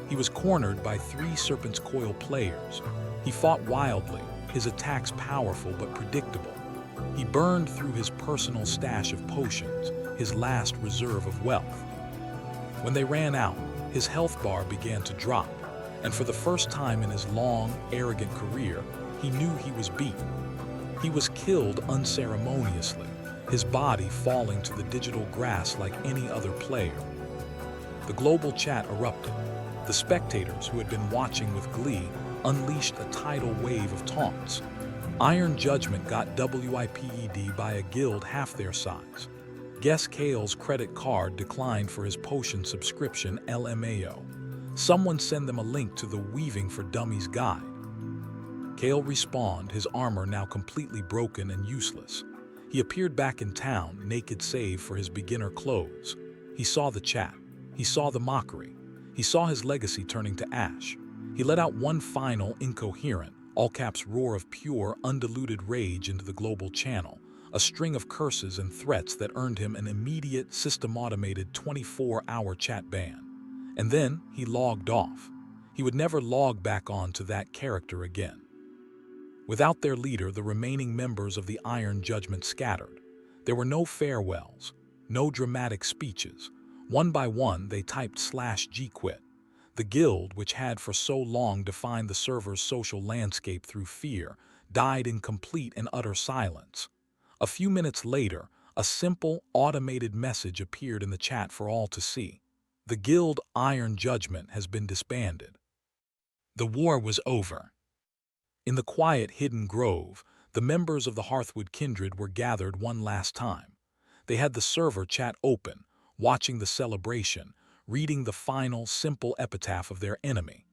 He was cornered by 3 Serpent's Coil players. He fought wildly, his attacks powerful but predictable. He burned through his personal stash of potions, his last reserve of wealth. When they ran out, his health bar began to drop, and for the first time in his long, arrogant career, he knew he was beaten. He was killed unceremoniously, his body falling to the digital grass like any other player. The global chat erupted. The spectators, who had been watching with glee, unleashed a tidal wave of taunts. Iron Judgment got WIPED by a guild half their size. Guess Kale's credit card declined for his potion subscription, LMAO. Someone send them a link to the Weaving for Dummies guide. Kale respawned, his armor now completely broken and useless. He appeared back in town, naked save for his beginner clothes. He saw the chat. He saw the mockery. He saw his legacy turning to ash. He let out one final, incoherent, all-caps roar of pure, undiluted rage into the global channel, a string of curses and threats that earned him an immediate, system-automated 24-hour chat ban. And then he logged off. He would never log back on to that character again. Without their leader, the remaining members of the Iron Judgment scattered. There were no farewells, no dramatic speeches. One by one, they typed /gquit. The guild, which had for so long defined the server's social landscape through fear, died in complete and utter silence. A few minutes later, a simple, automated message appeared in the chat for all to see. The guild Iron Judgment has been disbanded. The war was over. In the quiet, hidden grove, the members of the Hearthwood Kindred were gathered one last time. They had the server chat open, watching the celebration, reading the final, simple epitaph of their enemy.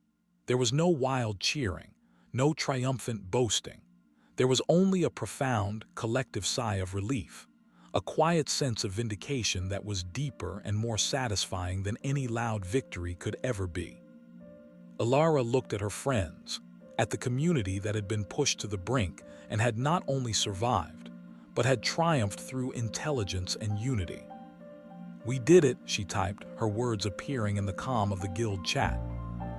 There was no wild cheering, no triumphant boasting. There was only a profound, collective sigh of relief, a quiet sense of vindication that was deeper and more satisfying than any loud victory could ever be. Ilara looked at her friends, at the community that had been pushed to the brink and had not only survived, but had triumphed through intelligence and unity. "We did it," she typed, her words appearing in the calm of the guild chat.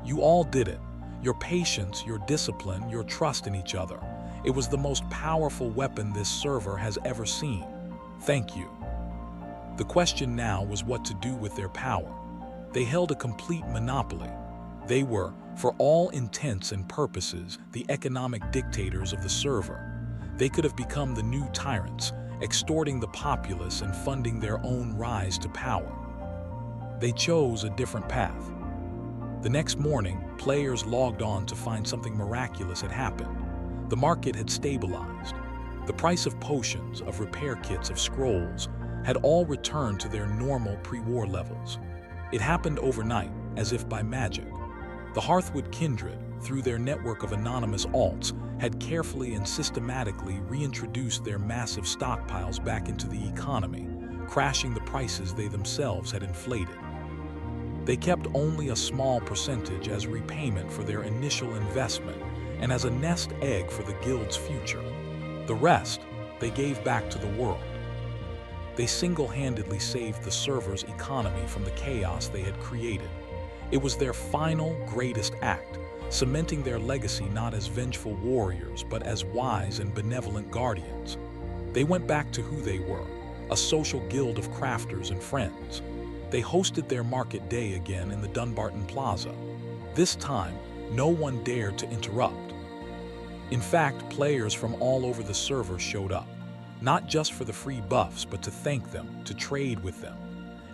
"You all did it. Your patience, your discipline, your trust in each other. It was the most powerful weapon this server has ever seen. Thank you." The question now was what to do with their power. They held a complete monopoly. They were, for all intents and purposes, the economic dictators of the server. They could have become the new tyrants, extorting the populace and funding their own rise to power. They chose a different path. The next morning, players logged on to find something miraculous had happened. The market had stabilized. The price of potions, of repair kits, of scrolls, had all returned to their normal pre-war levels. It happened overnight, as if by magic. The Hearthwood Kindred, through their network of anonymous alts, had carefully and systematically reintroduced their massive stockpiles back into the economy, crashing the prices they themselves had inflated. They kept only a small percentage as repayment for their initial investment and as a nest egg for the guild's future. The rest, they gave back to the world. They single-handedly saved the server's economy from the chaos they had created. It was their final, greatest act, cementing their legacy not as vengeful warriors, but as wise and benevolent guardians. They went back to who they were, a social guild of crafters and friends. They hosted their market day again in the Dunbarton Plaza. This time, no one dared to interrupt. In fact, players from all over the server showed up, not just for the free buffs, but to thank them, to trade with them,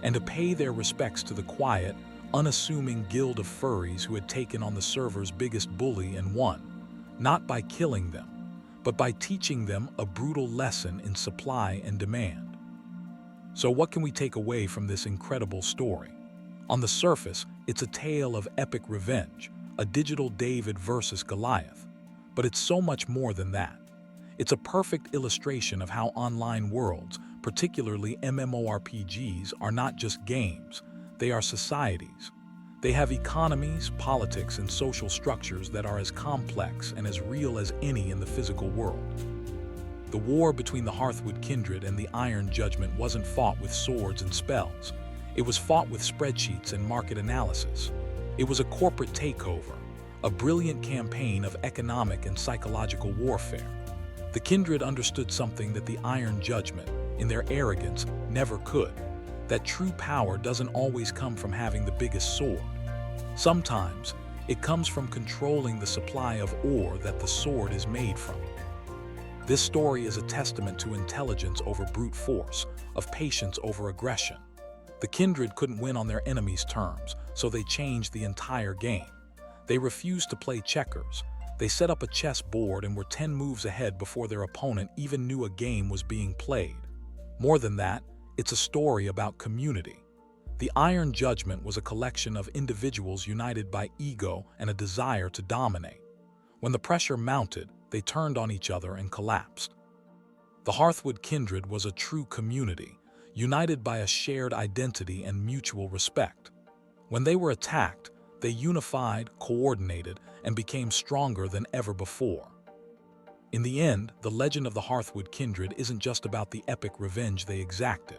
and to pay their respects to the quiet, unassuming guild of furries who had taken on the server's biggest bully and won, not by killing them, but by teaching them a brutal lesson in supply and demand. So what can we take away from this incredible story? On the surface, it's a tale of epic revenge, a digital David versus Goliath. But it's so much more than that. It's a perfect illustration of how online worlds, particularly MMORPGs, are not just games, they are societies. They have economies, politics, and social structures that are as complex and as real as any in the physical world. The war between the Hearthwood Kindred and the Iron Judgment wasn't fought with swords and spells. It was fought with spreadsheets and market analysis. It was a corporate takeover, a brilliant campaign of economic and psychological warfare. The Kindred understood something that the Iron Judgment, in their arrogance, never could. That true power doesn't always come from having the biggest sword. Sometimes, it comes from controlling the supply of ore that the sword is made from. This story is a testament to intelligence over brute force, of patience over aggression. The Kindred couldn't win on their enemies' terms, so they changed the entire game. They refused to play checkers. They set up a chess board and were 10 moves ahead before their opponent even knew a game was being played. More than that, it's a story about community. The Iron Judgment was a collection of individuals united by ego and a desire to dominate. When the pressure mounted, they turned on each other and collapsed. The Hearthwood Kindred was a true community, united by a shared identity and mutual respect. When they were attacked, they unified, coordinated, and became stronger than ever before. In the end, the legend of the Hearthwood Kindred isn't just about the epic revenge they exacted.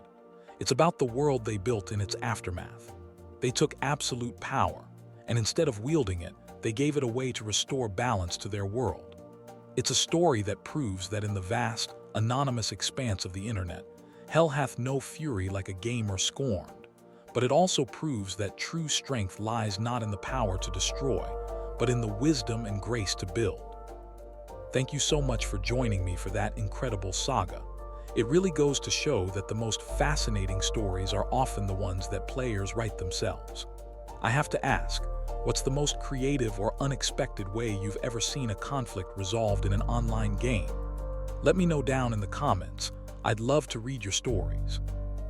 It's about the world they built in its aftermath. They took absolute power, and instead of wielding it, they gave it away to restore balance to their world. It's a story that proves that in the vast, anonymous expanse of the internet, hell hath no fury like a gamer scorned. But it also proves that true strength lies not in the power to destroy, but in the wisdom and grace to build. Thank you so much for joining me for that incredible saga. It really goes to show that the most fascinating stories are often the ones that players write themselves. I have to ask, what's the most creative or unexpected way you've ever seen a conflict resolved in an online game? Let me know down in the comments. I'd love to read your stories.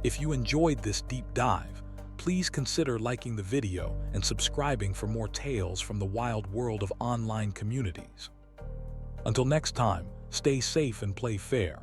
If you enjoyed this deep dive, please consider liking the video and subscribing for more tales from the wild world of online communities. Until next time, stay safe and play fair.